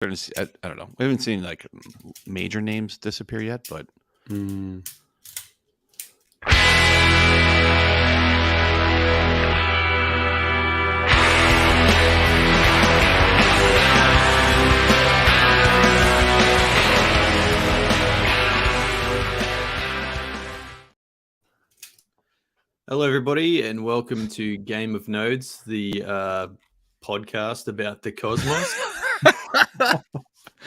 I don't know. We haven't seen like major names disappear yet, but Hello, everybody, and welcome to Game of Nodes, the podcast about the cosmos.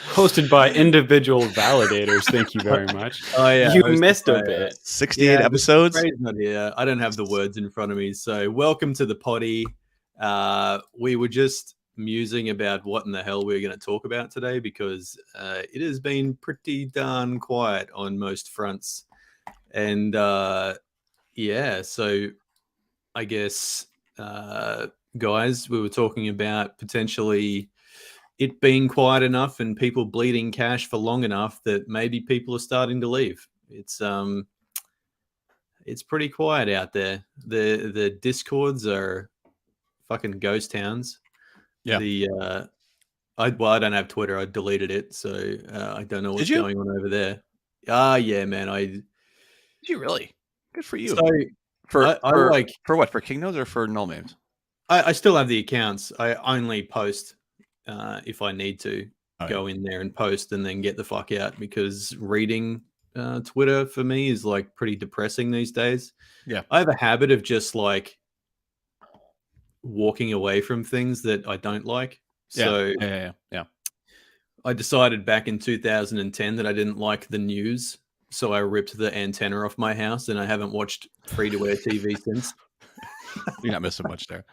Hosted by individual validators. Thank you very much. Oh yeah, you missed a bit. 68 episodes. Not here. I don't have the words in front of me, so welcome to the potty. We were just musing about what in the hell we're going to talk about today because it has been pretty darn quiet on most fronts, and yeah, so I guess, guys, we were talking about potentially it being quiet enough and people bleeding cash for long enough that maybe people are starting to leave. It's pretty quiet out there. The Discords are fucking ghost towns. Yeah. I don't have Twitter. I deleted it, so I don't know what's going on over there. Yeah, man. Did you really? Good for you. So for what? For King Nodes or for null names? I still have the accounts. I only post if I need to go in there and post and then get the fuck out, because reading Twitter for me is like pretty depressing these days. Yeah. I have a habit of just like walking away from things that I don't like. So yeah. I decided back in 2010 that I didn't like the news. So I ripped the antenna off my house and I haven't watched free-to-air TV since. You're not missing much there.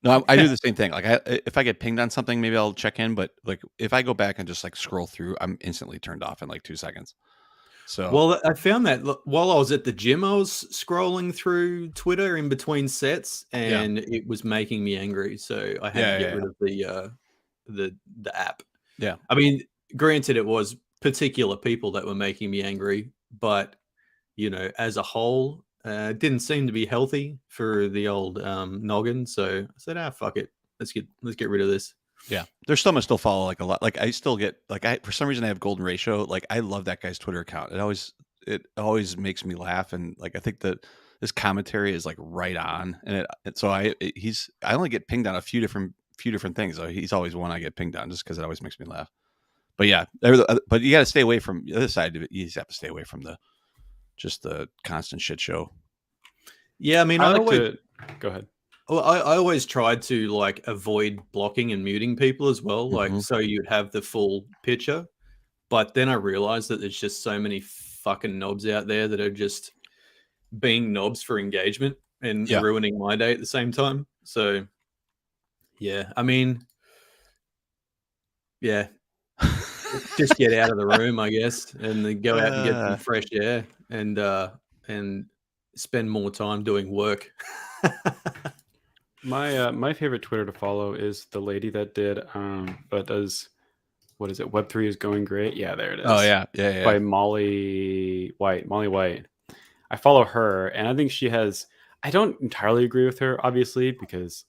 No, I do the same thing. Like, if I get pinged on something, maybe I'll check in. But like, if I go back and just like scroll through, I'm instantly turned off in like 2 seconds. So, well, I found that while I was at the gym, I was scrolling through Twitter in between sets, and it was making me angry. So I had to get rid of the app. Yeah, I mean, granted, it was particular people that were making me angry, but you know, as a whole. Didn't seem to be healthy for the old noggin, so I said, fuck it, let's get rid of this. Yeah, there's some I still follow like a lot. Like I still get like for some reason I have Golden Ratio. Like I love that guy's Twitter account. It always makes me laugh, and like I think that his commentary is like right on. And so I only get pinged on a few different things. So he's always one I get pinged on just because it always makes me laugh. But yeah, but you got to stay away from the other side of it. You just have to stay away from the constant shit show. Yeah, I mean, I like to go ahead. Well, I always tried to like avoid blocking and muting people as well, like so you'd have the full picture. But then I realized that there's just so many fucking knobs out there that are just being knobs for engagement and ruining my day at the same time. So yeah, I mean, yeah. Just get out of the room, I guess, and then go out and get some fresh air and spend more time doing work. My favorite Twitter to follow is the lady that does what is it? Web3 is going great. Yeah, there it is. Oh yeah. By Molly White. I follow her, and I think she has. I don't entirely agree with her, obviously, because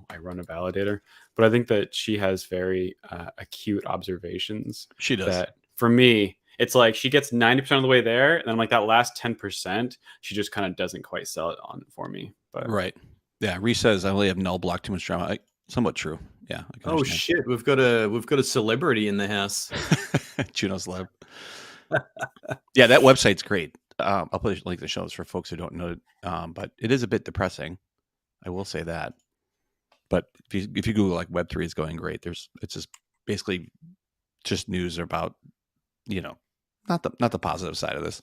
I run a validator. But I think that she has very acute observations. She does. That for me, it's like she gets 90% of the way there, and then like that last 10%, she just kind of doesn't quite sell it on for me. But right, yeah. Reese says I only have null block, too much drama. Somewhat true. Yeah. Oh shit, we've got a celebrity in the house. Juno Celeb. Yeah, that website's great. I'll put a link to the shows for folks who don't know it. But it is a bit depressing. I will say that. But if you Google like Web3 is going great, it's just basically just news about, not the positive side of this.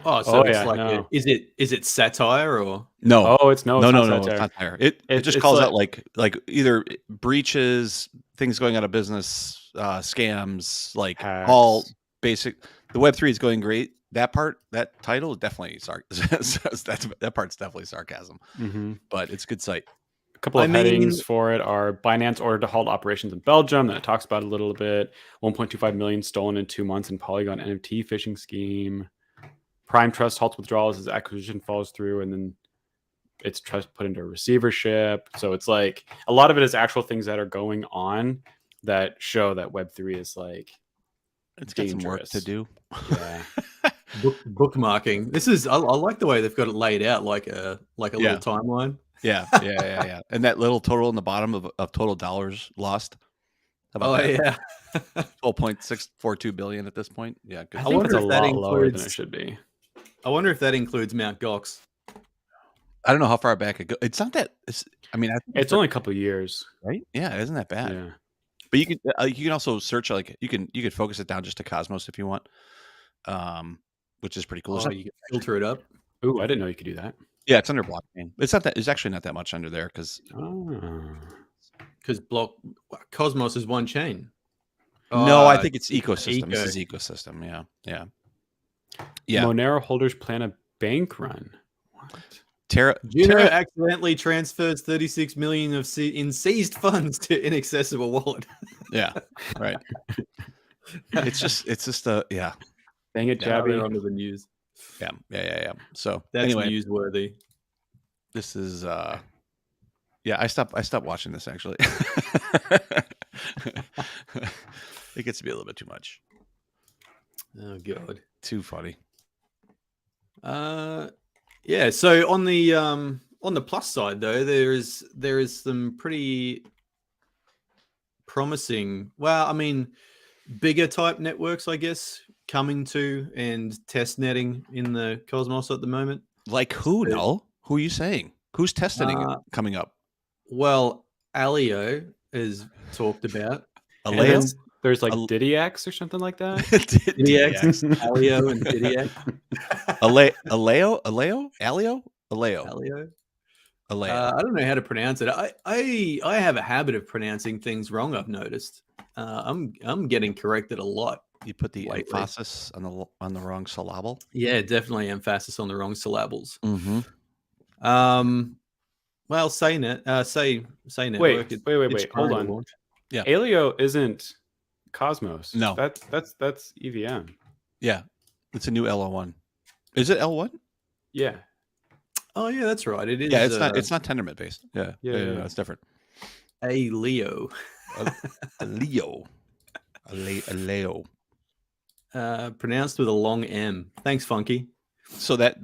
Oh, so it's like is it satire or no? Oh, it's not satire. It just calls out like either breaches, things going out of business, scams, like hacks. All basic. The Web3 is going great. That title is definitely that part's definitely sarcasm, but it's a good site. A couple of headings for it are Binance ordered to halt operations in Belgium. Then it talks about it a little bit. 1.25 million stolen in 2 months in Polygon NFT phishing scheme. Prime Trust halts withdrawals as acquisition falls through, and then it's trust put into receivership. So it's like a lot of it is actual things that are going on. that show that Web3 is like It's got some work to dangerous. do. Yeah. Bookmarking. This is I like the way they've got it laid out like a little timeline. Yeah. And that little total in the bottom of total dollars lost. How about that? Yeah. 12.642 billion at this point. Yeah, good. I I think it's wonder a if that lot lower than it includes. should be. I wonder if that includes Mount Gox. I don't know how far back it goes. It's not that. I mean, I think It's only a couple years. right. Yeah, it isn't that bad. Yeah. But you can also search like you can focus it down just to Cosmos if you want, which is pretty cool. Oh, you can filter it up. Ooh, I didn't know you could do that. Yeah, it's under blockchain. It's not that. It's actually not that much under there because Because Cosmos is one chain. no, I think it's ecosystem. This is ecosystem. Yeah. Monero holders plan a bank run. What? Juno Terra accidentally transfers 36 million in seized funds to inaccessible wallet. Yeah, right. it's just yeah. Dang it, Now Jabby. they're onto the news. Yeah. So That's anyway, newsworthy. this is yeah. I stopped watching this actually. It gets to be a little bit too much. Oh god, Too funny. Yeah. So on the plus side though, there is some pretty promising. Well, I mean, bigger type networks, I guess, coming to and test netting in the Cosmos at the moment. Like who? No, who are you saying? Who's testing it coming up? Well, Alio is talked about. Aleo? There's like DidyX or something like that. DidyX, Alio, and DidyX. Aleo? I don't know how to pronounce it. I have a habit of pronouncing things wrong. I've noticed. I'm getting corrected a lot. You put the lately. emphasis on the wrong syllable. Yeah, definitely emphasis on the wrong syllables. Mm-hmm. Well, say network. Wait. Hold on. Launch. Yeah. Alio isn't Cosmos. No. That's EVM. Yeah, it's a new L1. Is it L1? Yeah. Oh yeah, that's right. It is. Yeah, it's not Tendermint based. Yeah, it's different. Alio. Aleo. Pronounced with a long M. Thanks, Funky. So that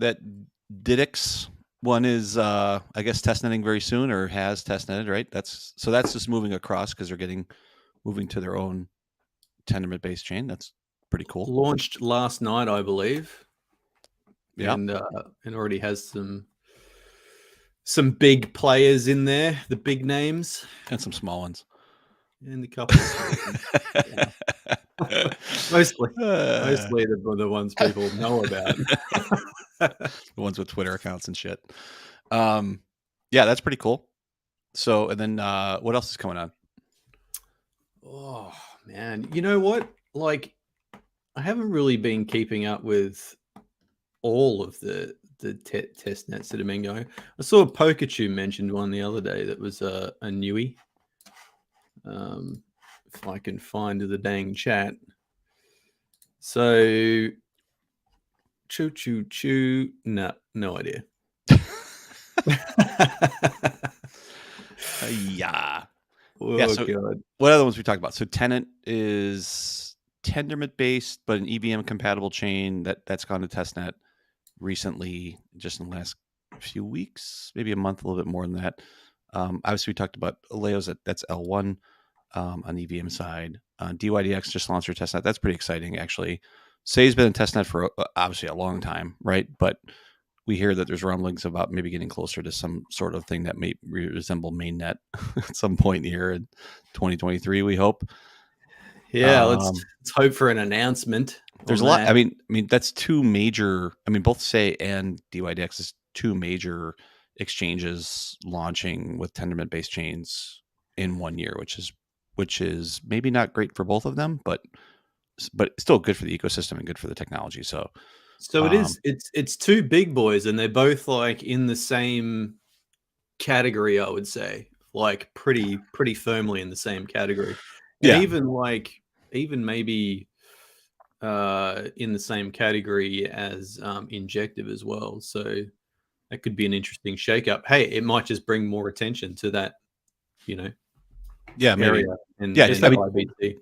Didix one is I guess testnetting very soon, or has testnetted, right? That's just moving across because they're moving to their own Tendermint based chain. That's pretty cool. Launched last night, I believe. Yeah, and already has some big players in there, the big names, and some small ones, and a couple. Mostly the ones people know about. The ones with Twitter accounts and shit. Yeah, that's pretty cool. So, and then what else is coming on? Oh man, you know what? Like, I haven't really been keeping up with all of the test nets that have been going. I saw Pikachu mentioned one the other day that was a newie. If I can find the dang chat. So, choo. No idea. Yeah. Oh, yeah. So, God. what other ones we talked about? So, Tenant is Tendermint based, but an EVM compatible chain that's gone to testnet recently, just in the last few weeks, maybe a month, a little bit more than that. Obviously, we talked about Aleo's that's L1 on the EVM side. DYDX just launched their testnet. That's pretty exciting, actually. Say's been in testnet for obviously a long time, right? But we hear that there's rumblings about maybe getting closer to some sort of thing that may resemble mainnet at some point here in 2023. We hope. Yeah, let's hope for an announcement. There's a lot. I mean, that's two major. I mean, both Say and DYDX is two major exchanges launching with Tendermint based chains in 1 year, which is maybe not great for both of them, but still good for the ecosystem and good for the technology. So it is. It's two big boys, and they're both like in the same category. I would say, like pretty firmly in the same category. And yeah, even maybe in the same category as Injective as well. So that could be an interesting shakeup. Hey, it might just bring more attention to that, Yeah, maybe. area in Yeah, I mean, IBC.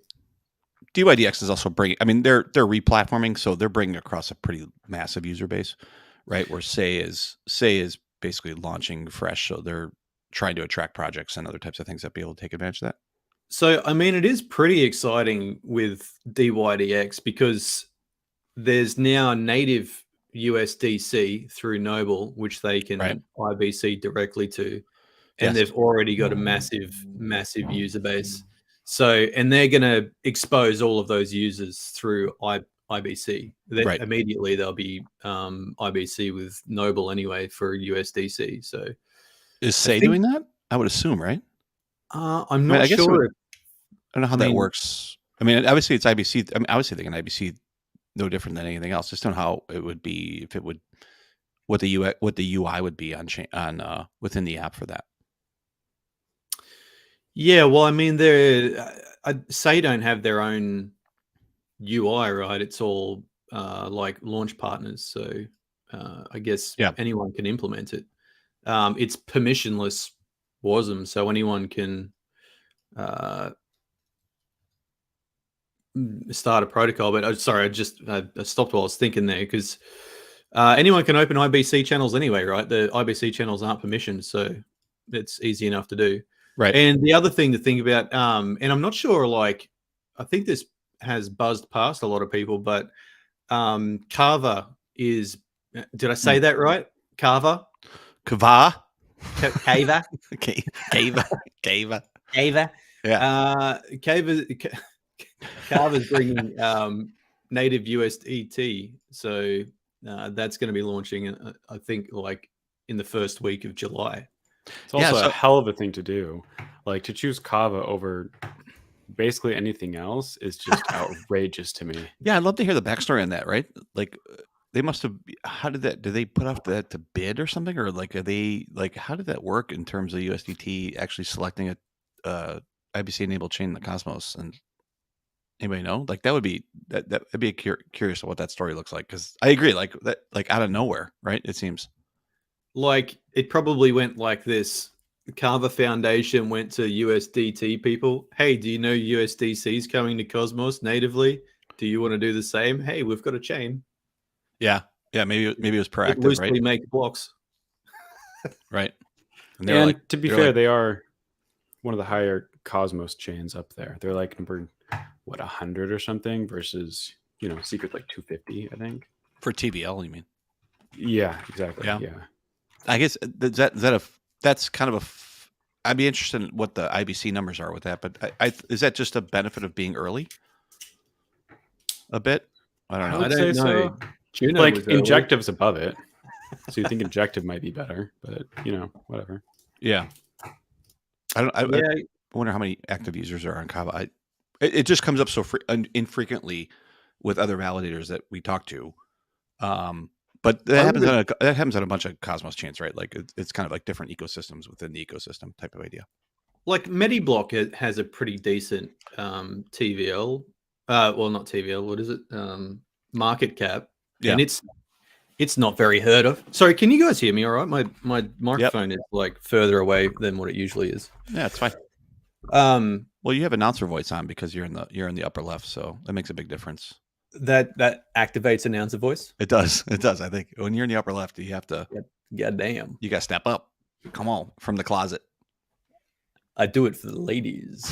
DYDX is also bringing. I mean, they're replatforming, so they're bringing across a pretty massive user base, right? Where Say is basically launching fresh, so they're trying to attract projects and other types of things that be able to take advantage of that. So, I mean, it is pretty exciting with DYDX because there's now native USDC through Noble, which they can Right. IBC directly to, and Yes. they've already got a massive user base. So, and they're going to expose all of those users through IBC. Right. Immediately, they'll be IBC with Noble anyway for USDC. So, Is Say doing that? I would assume, right? I'm not I guess sure. I don't know how that works. I mean, obviously it's IBC. I mean, obviously they can IBC no different than anything else. Just don't know how it would be if it would what the UI would be on within the app for that. Yeah, well, I mean, Say don't have their own UI, right? It's all like launch partners, so I guess anyone can implement it. It's permissionless WASM, so anyone can start a protocol. But sorry, I stopped while I was thinking there because anyone can open IBC channels anyway, right? The IBC channels aren't permissioned, so it's easy enough to do. Right. And the other thing to think about, and I'm not sure, like, I think this has buzzed past a lot of people, but Kava is, did I say that right? Kava? Kava? Kava? Kava. Kava? Yeah. Kava's bringing native USDT. So that's going to be launching, I think, like in the first week of July. It's also a hell of a thing to do. Like, to choose Kava over basically anything else is just outrageous to me. Yeah, I'd love to hear the backstory on that, right? Like, they must have, did they put off that to bid or something? Or like, how did that work in terms of USDT actually selecting a IBC enabled chain in the Cosmos? And anybody know? Like, that'd be curious what that story looks like. Cause I agree, like that, like out of nowhere, right? It seems like it probably went like this. The Kava Foundation went to USDT people. Hey, do you know USDC is coming to Cosmos natively? Do you want to do the same? Hey, we've got a chain. Yeah. Maybe it was proactive, loosely right? Make blocks. Right. And to be fair, they are one of the higher Cosmos chains up there. They're like number 100 or something versus Secret's like 250, I think. For TVL, you mean? Yeah, exactly. Yeah. I guess that's kind of I'd be interested in what the IBC numbers are with that, but is that just a benefit of being early? A bit? I don't know. I don't know. So. Like, Injective's above it. So you think Injective might be better, but whatever. Yeah. I wonder how many active users are on Kava. It just comes up so infrequently with other validators that we talk to. But that happens on a bunch of Cosmos chains, right? Like it's kind of like different ecosystems within the ecosystem type of idea. Like Mediblock has a pretty decent TVL. Well, not TVL. What is it? Market cap. Yeah. And it's not very heard of. Sorry, can you guys hear me all right? My microphone is like further away than what it usually is. Yeah, it's fine. Well, you have announcer voice on because you're in the upper left, so that makes a big difference. That activates announcer voice? It does. I think when you're in the upper left, you have to. God damn. You got to step up. Come on, from the closet. I do it for the ladies.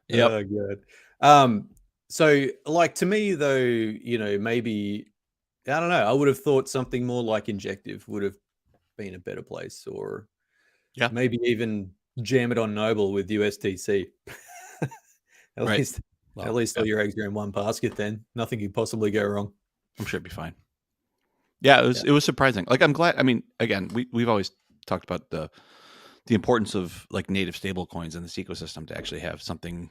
Yep. Oh, good. So, like, to me, though, maybe, I don't know, I would have thought something more like Injective would have been a better place, or maybe even jam it on Noble with USDC. At least all your eggs are in one basket. Then nothing could possibly go wrong. I'm sure it'd be fine. Yeah, it was surprising. Like, I'm glad. I mean, again, we've always talked about the importance of like native stable coins in this ecosystem to actually have something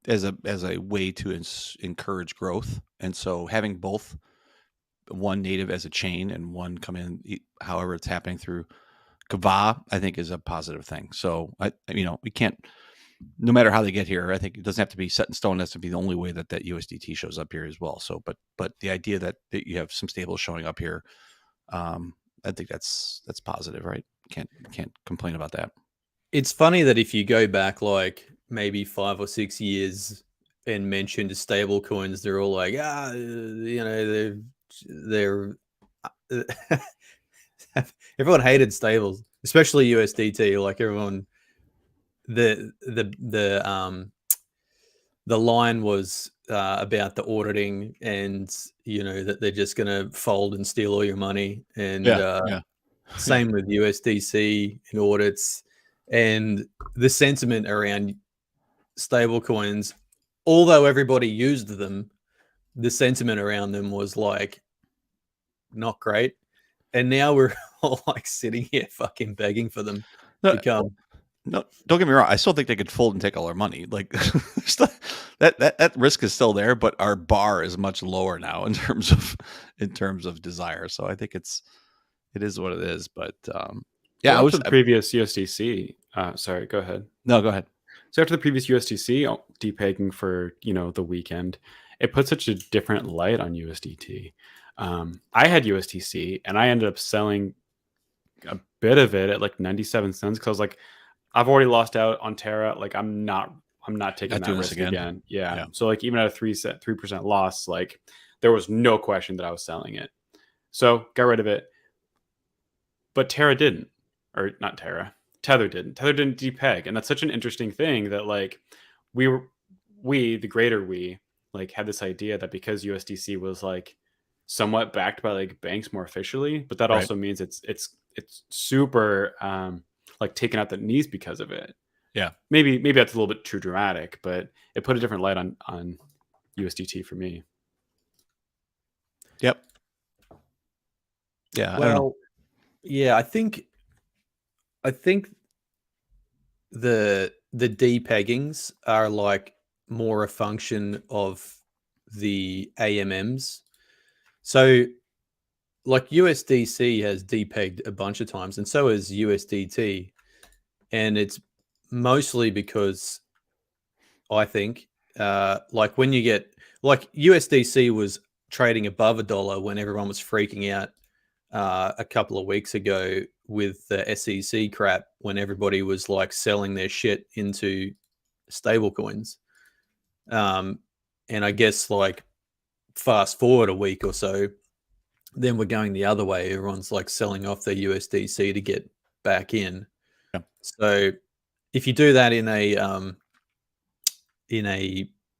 as a way to encourage growth. And so having both, one native as a chain and one come in however it's happening through Kava, I think is a positive thing. So we can't, no matter how they get here, I think it doesn't have to be set in stone. That's to be the only way that USDT shows up here as well. So, but the idea that you have some stables showing up here I think that's positive, right? Can't complain about that. It's funny that if you go back like maybe 5 or 6 years and mention to stable coins, they're all like, they're everyone hated stables, especially USDT. Like everyone, the line was about the auditing, and that they're just going to fold and steal all your money, and Yeah. same with USDC in audits, and the sentiment around stable coins, although everybody used them, the sentiment around them was like not great. And now we're all like sitting here fucking begging for them No, to come. no, don't get me wrong. I still think they could fold and take all our money. Like that risk is still there, but our bar is much lower now in terms of desire. So I think it is what it is. But yeah, after the previous USDC. Sorry, go ahead. No, go ahead. So after the previous USDC depegging for the weekend, it put such a different light on USDT. I had USDC and I ended up selling a bit of it at like 97 cents because I was like, I've already lost out on Terra. Like I'm not taking that risk again. Yeah. So like even at a 3% loss, like there was no question that I was selling it. So got rid of it. But Terra didn't, or not Terra. Tether didn't. Tether didn't depeg, and that's such an interesting thing that like we the greater we like had this idea that because USDC was like somewhat backed by like banks more officially, but that also means it's super like taken out the knees because of it. Yeah, maybe that's a little bit too dramatic, but it put a different light on USDT for me. Yep. Yeah. Well, yeah, I think the depeggings are like more a function of the AMMs. So like USDC has depegged a bunch of times, and so has USDT. And it's mostly because I think like when you get like USDC was trading above $1 when everyone was freaking out a couple of weeks ago with the SEC crap, when everybody was like selling their shit into stable coins. And I guess like fast forward a week or so, then we're going the other way. Everyone's like selling off their USDC to get back in. Yeah. So if you do that in a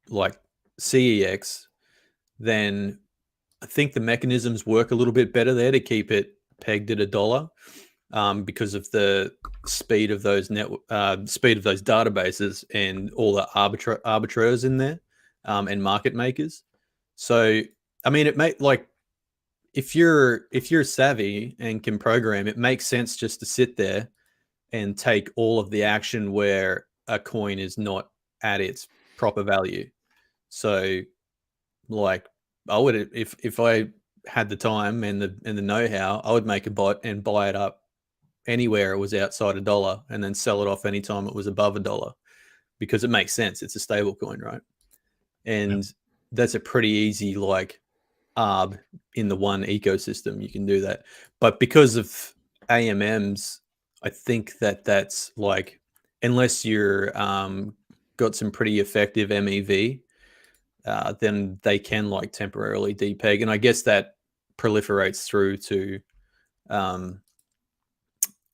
like CEX, then I think the mechanisms work a little bit better there to keep it pegged at $1, because of the speed of those speed of those databases and all the arbitrators in there, and market makers. So I mean, it may like if you're savvy and can program, it makes sense just to sit there and take all of the action where a coin is not at its proper value. So like I would, if I had the time and the know-how, I would make a bot and buy it up anywhere it was outside $1 and then sell it off anytime it was above $1, because it makes sense. It's a stable coin, right? And that's a pretty easy like arb in the one ecosystem. You can do that. But because of AMMs, I think that's like, unless you're got some pretty effective MEV, then they can like temporarily depeg. And I guess that proliferates through to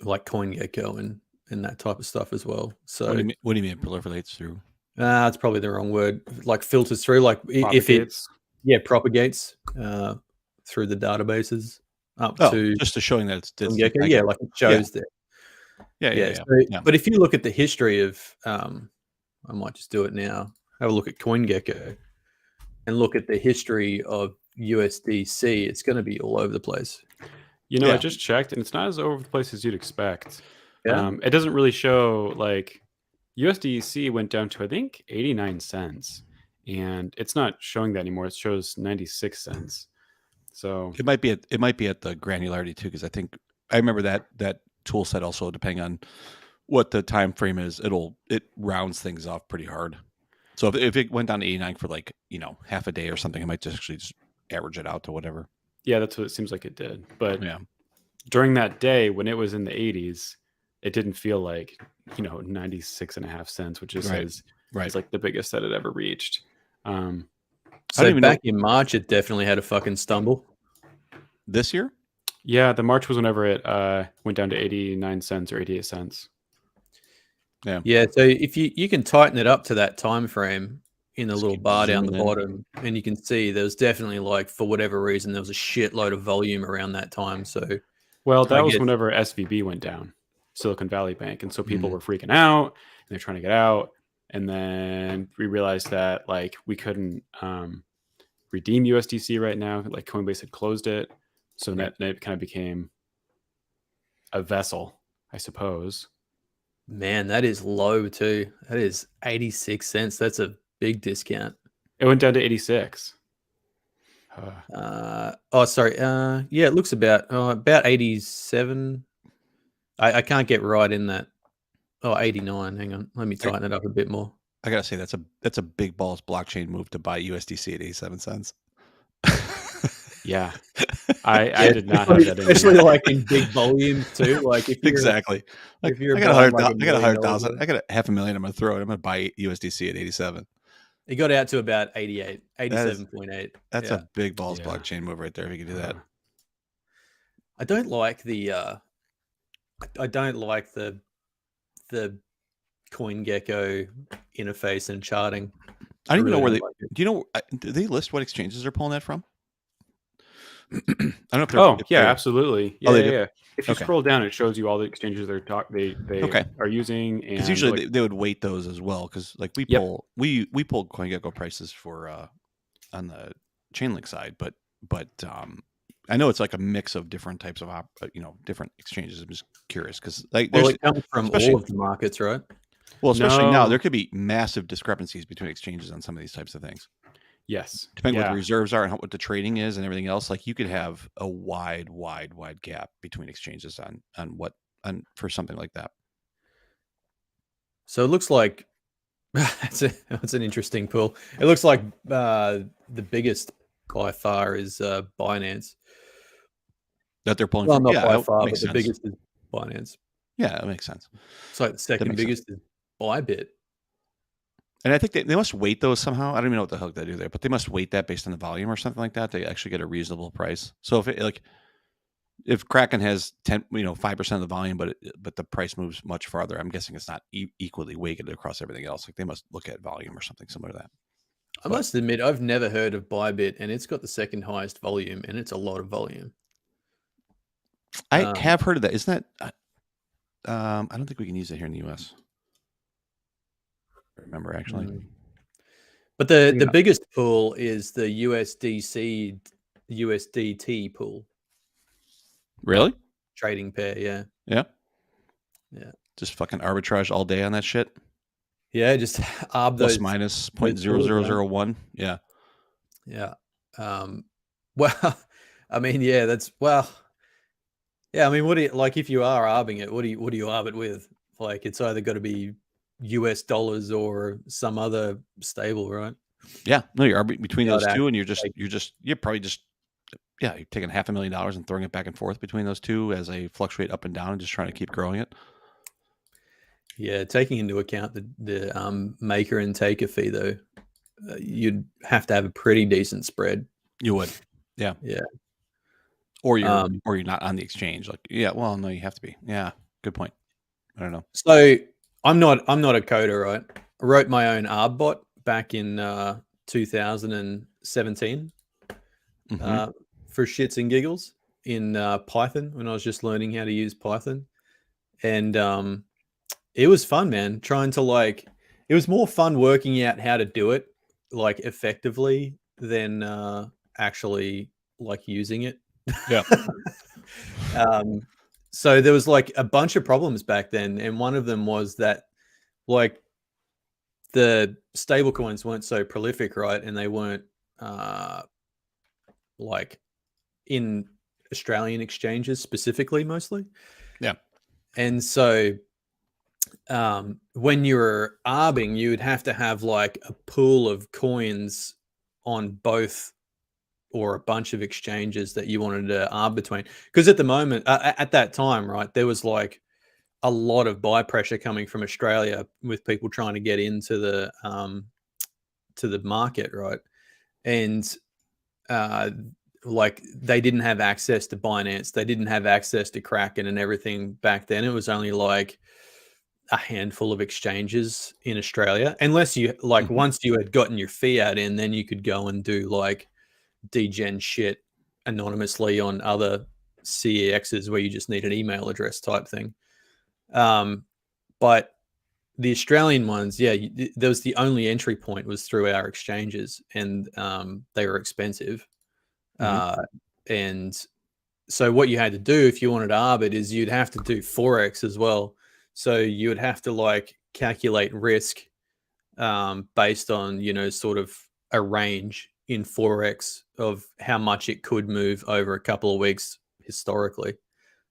like CoinGecko and that type of stuff as well. So what do you mean it proliferates through? It's probably the wrong word. Like filters through, like propagates. If it propagates through the databases up to just to showing that it's CoinGecko. Yeah, like it shows there. Yeah. So, but if you look at the history of, I might just do it now. Have a look at CoinGecko and look at the history of USDC. It's going to be all over the place. I just checked, and it's not as over the place as you'd expect. Yeah. It doesn't really show like USDC went down to I think 89 cents, and it's not showing that anymore. It shows 96 cents. So it might be at the granularity too, because I remember that tool set also, depending on what the time frame is, it rounds things off pretty hard. So if it went down to 89 for like half a day or something, it might just actually just average it out to whatever. Yeah, that's what it seems like it did. But Yeah. during that day when it was in the 80s, it didn't feel like 96.5 cents, which it says Right. is like the biggest that it ever reached. I don't So even back know in March, it definitely had a fucking stumble. this year. Yeah, the March was whenever it went down to 89 cents or 88 cents. Yeah. Yeah. So if you can tighten it up to that time frame in the Just little keep bar down the zooming in. bottom, and you can see there was definitely like, for whatever reason, there was a shitload of volume around that time. So Well, that I was guess whenever SVB went down, Silicon Valley Bank, and so people Mhm. were freaking out and they're trying to get out. And then we realized that like we couldn't redeem USDC right now. Like Coinbase had closed it, so Right. it kind of became a vessel, I suppose. man, that is low too. That is 86 cents. That's a big discount. It went down to 86. Oh, sorry. Yeah, it looks about 87. I can't get right in that. Oh, 89. Hang on. Let me I, tighten it up a bit more. I gotta say that's a big balls blockchain move to buy USDC at 87 cents. Yeah, I Yeah, did not have that in especially me. like in big volumes too. Like Exactly. Like if you're I got buying like $1 I got million 100,000. worth. I got a half a million. I'm gonna throw it. I'm gonna buy USDC at 87. It got out to about 88, That is 87.8. that's Yeah. a big balls Yeah. blockchain move right there. If you can do that. I don't like the the CoinGecko interface and charting. I don't even know really where don't they. like it. Do you know? Do they list what exchanges they're pulling that from? I don't know if they're. Oh If yeah, they're absolutely. oh, Yeah, they yeah, do. yeah. If you Okay. scroll down, it shows you all the exchanges they Okay. are using, Because and usually like, they would weight those as well. Because like we yep. pull we pull CoinGecko prices for on the Chainlink side, but I know it's like a mix of different types of different exchanges. I'm just curious because like Well, there's it comes from all especially of the markets, right? especially now there No. could be massive discrepancies between exchanges on some of these types of things. Yes. Depending what the Yeah. reserves are and what the trading is and everything else, like you could have a wide gap between exchanges on for something like that. So it looks like it's an interesting pool. It looks like the biggest by far is Binance. That they're pulling Well, from. not by Yeah, far, makes but the sense. biggest is Binance. Yeah, that makes sense. It's like the That second makes sense. biggest is Bybit. And I think they must weight those somehow. I don't even know what the hell they do there, but they must weight that based on the volume or something like that. They actually get a reasonable price. So if Kraken has 5% of the volume, but the price moves much farther, I'm guessing it's not equally weighted across everything else. Like they must look at volume or something similar to that. I must admit, I've never heard of Bybit, and it's got the second highest volume, and it's a lot of volume. I have heard of that. Isn't that? I don't think we can use it here in the U.S. I remember actually. But the biggest pool is the USDT pool. Really? Trading pair, yeah. Yeah. Yeah. Just fucking arbitrage all day on that shit. Yeah, just arb Plus those minus those pools, man. 0.0001. Yeah. Yeah. Well, I mean, yeah, yeah, I mean, what do you like if you are arbing it, what do you arb it with? Like it's either got to be US dollars or some other stable, right? Yeah. No, you're arbing between those two, and you're probably just you're taking $500,000 and throwing it back and forth between those two as they fluctuate up and down and just trying to keep growing it. Yeah, taking into account the maker and taker fee though, you'd have to have a pretty decent spread. You would. Yeah. Yeah. Or you're not on the exchange. Like, yeah, well, no, you have to be. Yeah. Good point. I don't know. So I'm not a coder, right? I wrote my own ARB bot back in 2017 for shits and giggles in Python when I was just learning how to use Python. And it was fun, man. Trying to it was more fun working out how to do it like effectively than actually like using it. Yeah. So there was like a bunch of problems back then, and one of them was that like the stable coins weren't so prolific, right? And they weren't like in Australian exchanges specifically, mostly. Yeah. And so when you were arbing, you would have to have like a pool of coins on both or a bunch of exchanges that you wanted to arb between. Because at the moment, at that time, right, there was like a lot of buy pressure coming from Australia with people trying to get into the market, right? And like they didn't have access to Binance, they didn't have access to Kraken and everything back then. It was only like a handful of exchanges in Australia, unless you like once you had gotten your fiat in, then you could go and do like degen shit anonymously on other CEXs where you just need an email address type thing. But the Australian ones, yeah, there was the only entry point was through our exchanges, and they were expensive. And so what you had to do if you wanted to arbit is you'd have to do Forex as well. So you would have to like calculate risk based on, you know, sort of a range in Forex of how much it could move over a couple of weeks historically,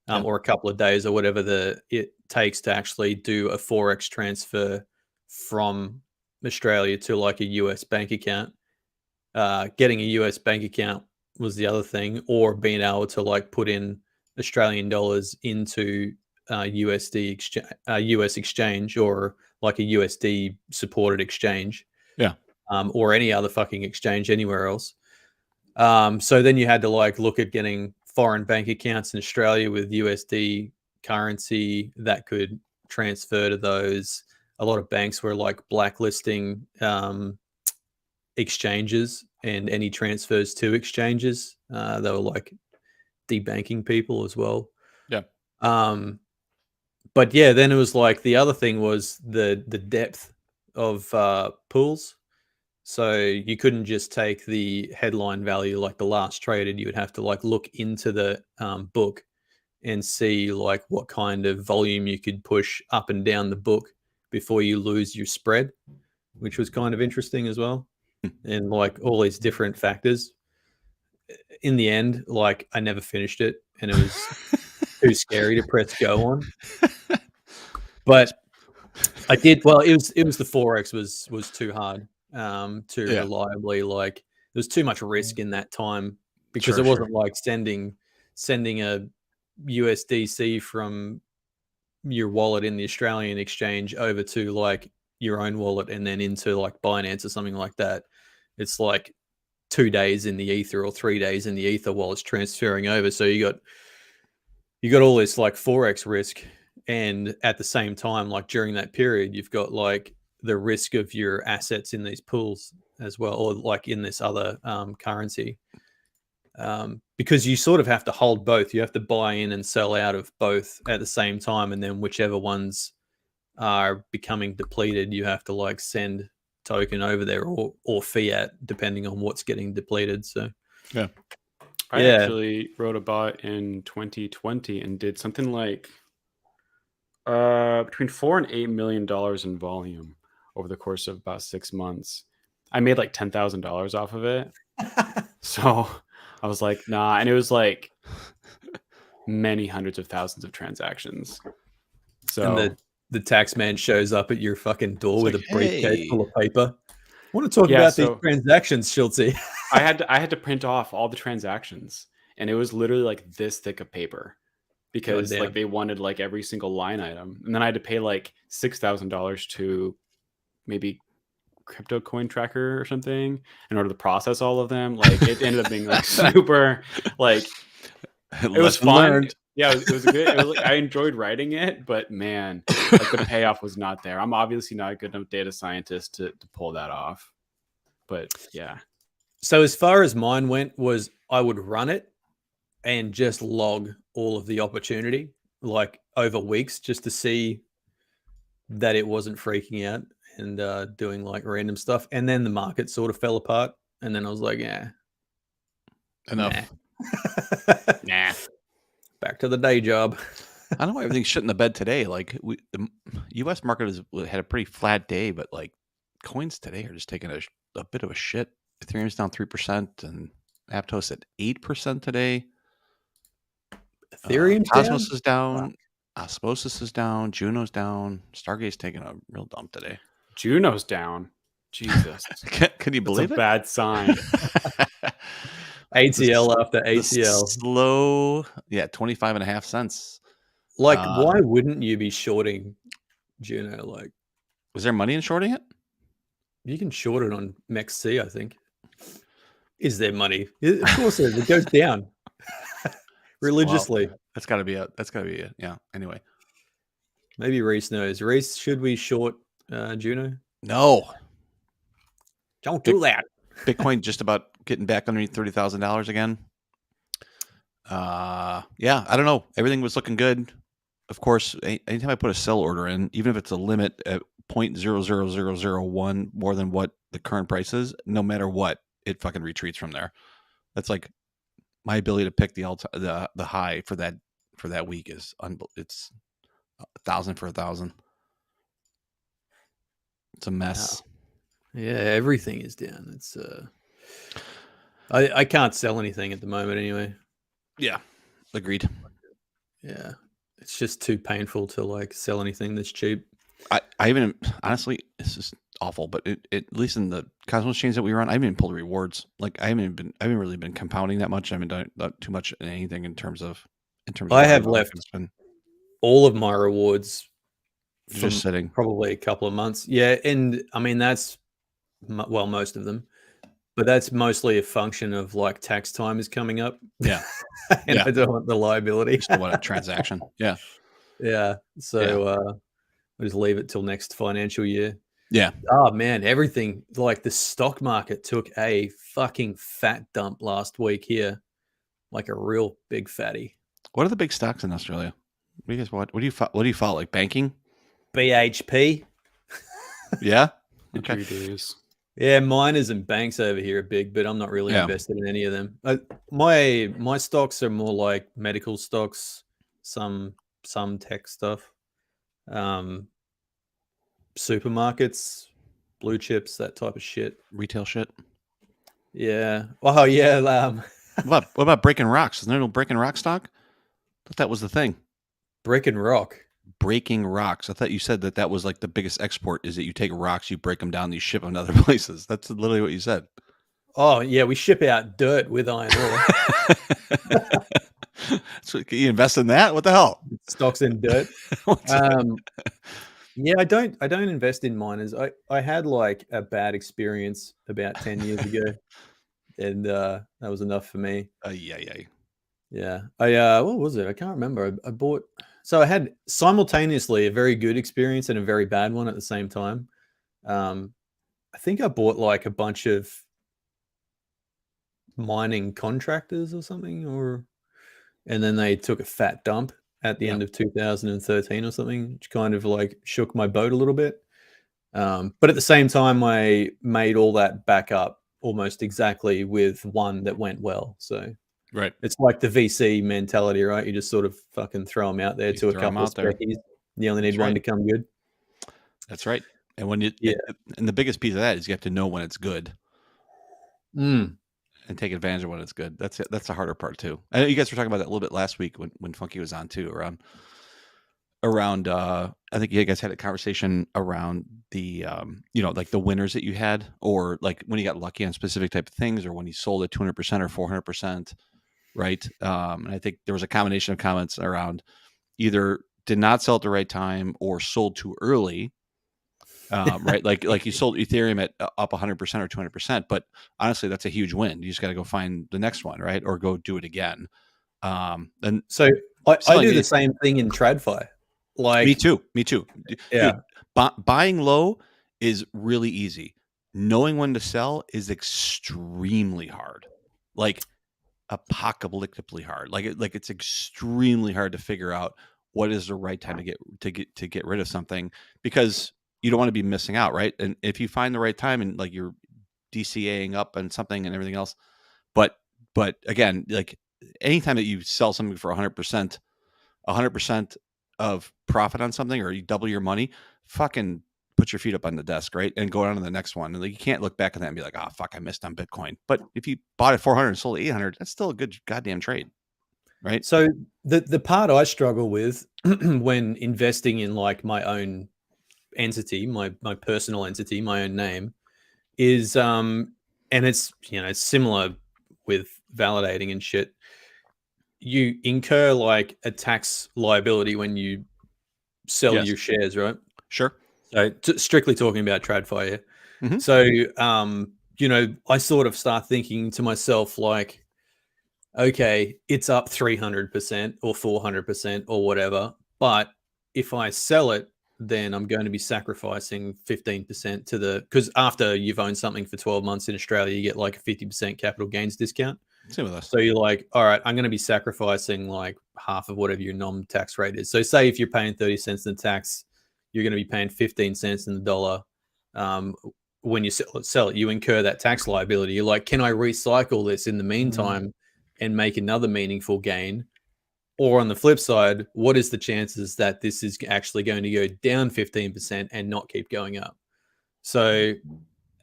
or a couple of days or whatever it takes to actually do a Forex transfer from Australia to like a US bank account. Getting a US bank account was the other thing, or being able to like put in Australian dollars into US exchange, or like a USD supported exchange, or any other fucking exchange anywhere else. So then you had to like look at getting foreign bank accounts in Australia with USD currency that could transfer to those. A lot of banks were like blacklisting exchanges and any transfers to exchanges. They were like debanking people as well. Yeah. But yeah, then it was like the other thing was the depth of pools. So you couldn't just take the headline value like the last traded. You would have to like look into the book and see like what kind of volume you could push up and down the book before you lose your spread, which was kind of interesting as well. And like all these different factors. In the end, like I never finished it, and it was too scary to press go on. But I did. Well, it was the Forex was too hard to reliably, like there was too much risk in that time, because it wasn't like sending a USDC from your wallet in the Australian exchange over to like your own wallet and then into like Binance or something like that. It's like 2 days in the ether or 3 days in the ether while it's transferring over. So you got all this like Forex risk, and at the same time, like during that period, you've got like the risk of your assets in these pools as well, or like in this other currency, because you sort of have to hold both. You have to buy in and sell out of both at the same time, and then whichever ones are becoming depleted, you have to like send token over there, or fiat, depending on what's getting depleted. So I actually wrote a bot in 2020 and did something like between $4 and $8 million in volume over the course of about 6 months. I made like $10,000 off of it. So I was like, nah. And it was like many hundreds of thousands of transactions. So and the tax man shows up at your fucking door with a briefcase full of paper. I want to talk about these transactions, Schultzy. I had to print off all the transactions, and it was literally like this thick of paper, because like they wanted like every single line item, and then I had to pay like $6,000 to maybe Crypto Coin Tracker or something in order to process all of them. Like it ended up being like super like it was fun. Learned. Yeah, it was good. It was like, I enjoyed writing it, but man, like the payoff was not there. I'm obviously not a good enough data scientist to pull that off. But yeah. So as far as mine went, was I would run it and just log all of the opportunity like over weeks, just to see that it wasn't freaking out and doing like random stuff. And then the market sort of fell apart, and then I was like, yeah, enough. Nah. Back to the day job. I don't know why everything's shit in the bed today. Like the U.S. market had a pretty flat day, but like coins today are just taking a bit of a shit. Ethereum's down 3%, and Aptos at 8% today. Ethereum's Cosmos is down. Wow. Osmosis is down. Juno's down. Stargate's taking a real dump today. Juno's down. Jesus. Can you believe it? That's a bad sign. ATL after The ATL. slow, 25.5 cents. Like, why wouldn't you be shorting Juno? Like, Was there money in shorting it? you can short it on MEXC, I think. Is there money? Of course there is. It goes down religiously. Well, that's got to be it. Yeah. Anyway, Maybe Reese knows. Reese, should we short Juno? no. Don't do that. Bitcoin just about getting back underneath $30,000 again. Yeah, I don't know. Everything was looking good. Of course, anytime I put a sell order in, even if it's a limit at 0.00001 more than what the current price is, no matter what, it fucking retreats from there. That's like my ability to pick the high for that week is it's 1,000 for 1,000. It's a mess. Wow. Yeah, everything is down. It's I can't sell anything at the moment anyway. Yeah, agreed. Yeah, it's just too painful to like sell anything that's cheap. I even honestly, this is awful, but at least in the Cosmos chains that we were on, I haven't even pulled rewards. Like I haven't really been compounding that much. I haven't done not too much in anything in terms of. I have left all of my rewards just sitting, probably a couple of months. Yeah, and I mean that's most of them, but that's mostly a function of like tax time is coming up. Yeah, and I don't want the liability. Just want a transaction. Yeah, yeah. So I just leave it till next financial year. Yeah. Oh man, everything like the stock market took a fucking fat dump last week here, like a real big fatty. What are the big stocks in Australia? What do you guys what do you follow? Like banking? BHP. Yeah. Okay. Yeah, miners and banks over here are big, but I'm not really invested in any of them. My stocks are more like medical stocks, some tech stuff, supermarkets, blue chips, that type of shit, retail shit. Yeah. Oh yeah. What about breaking rocks? Isn't there no breaking rock stock? I thought that was the thing. Brick and rock. Breaking rocks. I thought you said that was like the biggest export is that you take rocks, you break them down, and you ship them to other places. That's literally what you said. Oh yeah, we ship out dirt with iron ore. So you invest in that? What the hell? Stocks in dirt. Yeah, I don't invest in miners. I had like a bad experience about 10 years ago, and that was enough for me. Yeah. What was it? I can't remember. I bought. So I had simultaneously a very good experience and a very bad one at the same time. I think I bought like a bunch of mining contractors or something, and then they took a fat dump at the end of 2013 or something, which kind of like shook my boat a little bit. But at the same time, I made all that back up almost exactly with one that went well. So right, it's like the VC mentality, right? You just sort of fucking throw them out there to a couple of speckies. You only need one to come good. That's right. And when and the biggest piece of that is you have to know when it's good. And take advantage of when it's good. That's it. That's the harder part too. I know you guys were talking about that a little bit last week when Funky was on too, around I think you guys had a conversation around the like the winners that you had, or like when you got lucky on specific type of things, or when you sold at 200% or 400%, right? And I think there was a combination of comments around either did not sell at the right time or sold too early. Right, like you sold Ethereum at up 100% or 200%, but honestly, that's a huge win. You just got to go find the next one, right, or go do it again. And so I do the same thing in TradFi. Like me too. Yeah, dude, buying low is really easy. Knowing when to sell is extremely hard, like apocalyptically hard. Like it's extremely hard to figure out what is the right time to get rid of something, because you don't want to be missing out, right? And if you find the right time and like you're DCAing up and something and everything else, but again, like anytime that you sell something for 100% of profit on something, or you double your money, fucking put your feet up on the desk, right? And go on to the next one. And like, you can't look back at that and be like, oh fuck, I missed on Bitcoin. But if you bought at 400 and sold at 800, that's still a good goddamn trade, right? So the part I struggle with when investing in like my own entity, my personal entity, my own name, is and it's it's similar with validating and shit, you incur like a tax liability when you sell Yes. your shares, right? Sure. So strictly talking about TradFi. Mhm. So, I sort of start thinking to myself, like, okay, it's up 300% or 400% or whatever. But if I sell it, then I'm going to be sacrificing 15% because after you've owned something for 12 months in Australia, you get like a 50% capital gains discount. Same with us. So you're like, all right, I'm going to be sacrificing like half of whatever your non-tax rate is. So say if you're paying 30 cents in tax, you're going to be paying 15 cents in the dollar. When you sell it, you incur that tax liability. You're like, can I recycle this in the meantime and make another meaningful gain? Or on the flip side, what is the chances that this is actually going to go down 15% and not keep going up? So,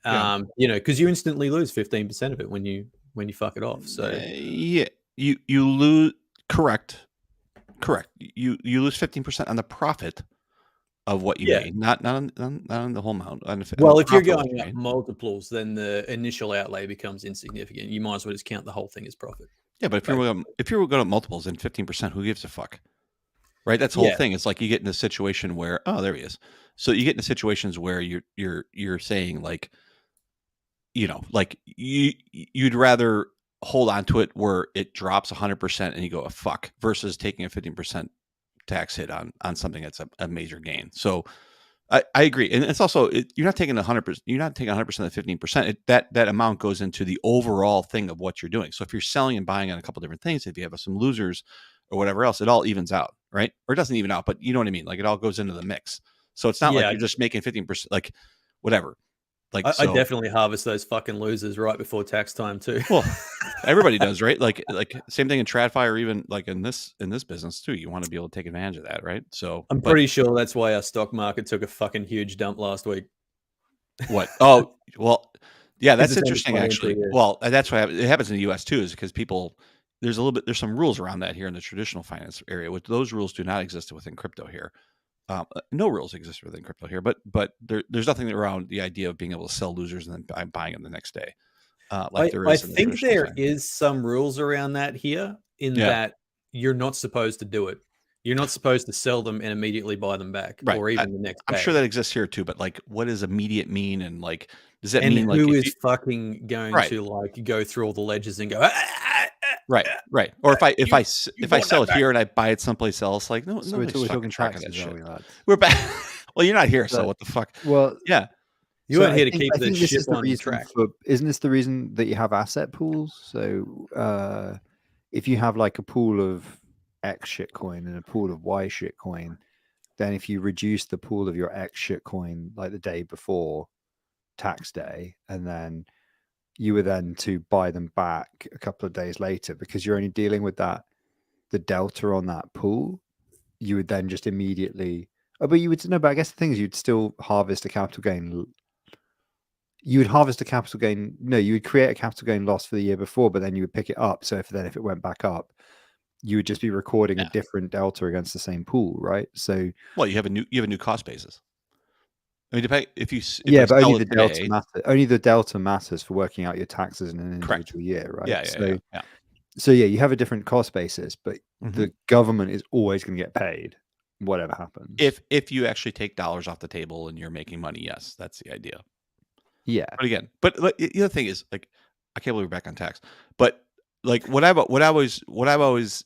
Yeah. because you instantly lose 15% of it when you fuck it off. So Yeah, you lose. Correct. You lose 15% on the profit of what you yeah. made, not on the whole amount. On the Well, if you're profit of what going you up made. multiples, then the initial outlay becomes insignificant. You might as well just count the whole thing as profit. Yeah, but if you're going up multiples and 15%, who gives a fuck? Right? That's the whole Yeah. thing. It's like you get in a situation where there he is. So you get into situations where you're saying like, like you'd rather hold on to it where it drops 100% and you go, fuck, versus taking a 15% tax hit on something that's a major gain. So I agree, and it's also you're not taking 100%. You're not taking 100% of 15%. That amount goes into the overall thing of what you're doing. So if you're selling and buying on a couple different things, if you have some losers or whatever else, it all evens out, right? Or it doesn't even out, but you know what I mean. Like it all goes into the mix. So it's not like Yeah. you're just making 15%, like whatever. Like I so. definitely harvest those fucking losers right before tax time too. Well, everybody does, right? Like same thing in TradFi or even like in this business too. You want to be able to take advantage of that, right? So, I'm but pretty sure that's why our stock market took a fucking huge dump last week. what? Oh, well, yeah, Because that's it's end of interesting financial actually. year. Well, that's what it happens in the U.S. too, is because people there's some rules around that here in the traditional finance area. Which those rules do not exist within crypto here. No rules exist within crypto here, but there's nothing around the idea of being able to sell losers and then buying them the next day, like there I is in the think traditional there side. is some rules around that here in Yeah, that you're not supposed to do it. You're not supposed to sell them and immediately buy them back right. or even the next I'm sure day. that exists here too, but like, what does immediate mean? And like, does that And mean like who if is you fucking going right? to like go through all the ledgers and go, Right. Or you if I bought sell that it back. here and I buy it someplace else, like So we're, nobody's we're fucking talking tracking that taxes, are shit. we, lads? We're back. Well, you're not here, so But, what the fuck? well, Yeah. You so weren't here to keep I the think this ship is the on reason track. for. Isn't this the reason that you have asset pools? So if you have like a pool of X shitcoin and a pool of Y shitcoin, then if you reduce the pool of your X shitcoin like the day before tax day, and then you were then to buy them back a couple of days later because you're only dealing with the delta on that pool, you would then just immediately. Oh, but you would no. But I guess the thing is, you'd still harvest a capital gain. You would harvest a capital gain. No, you would create a capital gain loss for the year before, but then you would pick it up. So if it went back up, you would just be recording a Yeah. different delta against the same pool, right? So Well, you have a new cost basis. I mean, if I yeah, but sell it today, only the delta matters for working out your taxes in an correct. individual year, right? Yeah. So yeah, you have a different cost basis, but Mhm. the government is always going to get paid, whatever happens. If you actually take dollars off the table and you're making money, yes, that's the idea. Yeah, But again, but the other thing is like, I can't believe we're back on tax. But like what I've always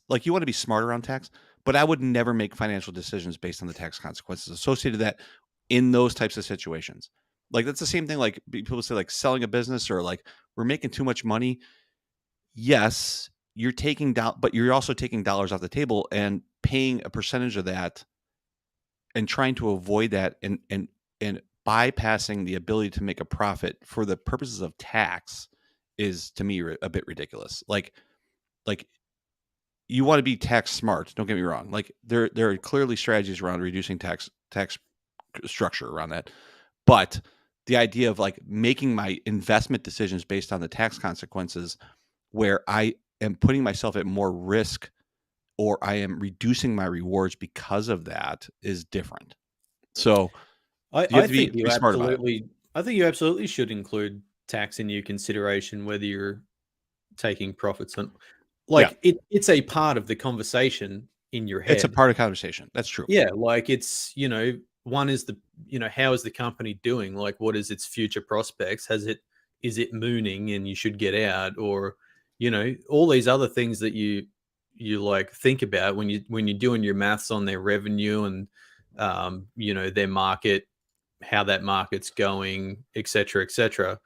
like, you want to be smarter on tax, but I would never make financial decisions based on the tax consequences associated with that in those types of situations. Like that's the same thing. Like people say, like selling a business or like we're making too much money. Yes, you're taking down, but you're also taking dollars off the table and paying a percentage of that and trying to avoid that and bypassing the ability to make a profit for the purposes of tax is to me a bit ridiculous. Like you want to be tax smart. Don't get me wrong. Like there are clearly strategies around reducing tax structure around that, but the idea of like making my investment decisions based on the tax consequences, where I am putting myself at more risk or I am reducing my rewards because of that, is different. So you have I to think be smart about it. I think you absolutely should include tax in your consideration, whether you're taking profits on. Like it's a part of the conversation in your head. It's a part of conversation. That's true. Yeah, like it's, one is how is the company doing? Like, what is its future prospects? Is it mooning and you should get out? Or, all these other things that you like think about when you're doing your maths on their revenue and, their market, how that market's going, et cetera, et cetera.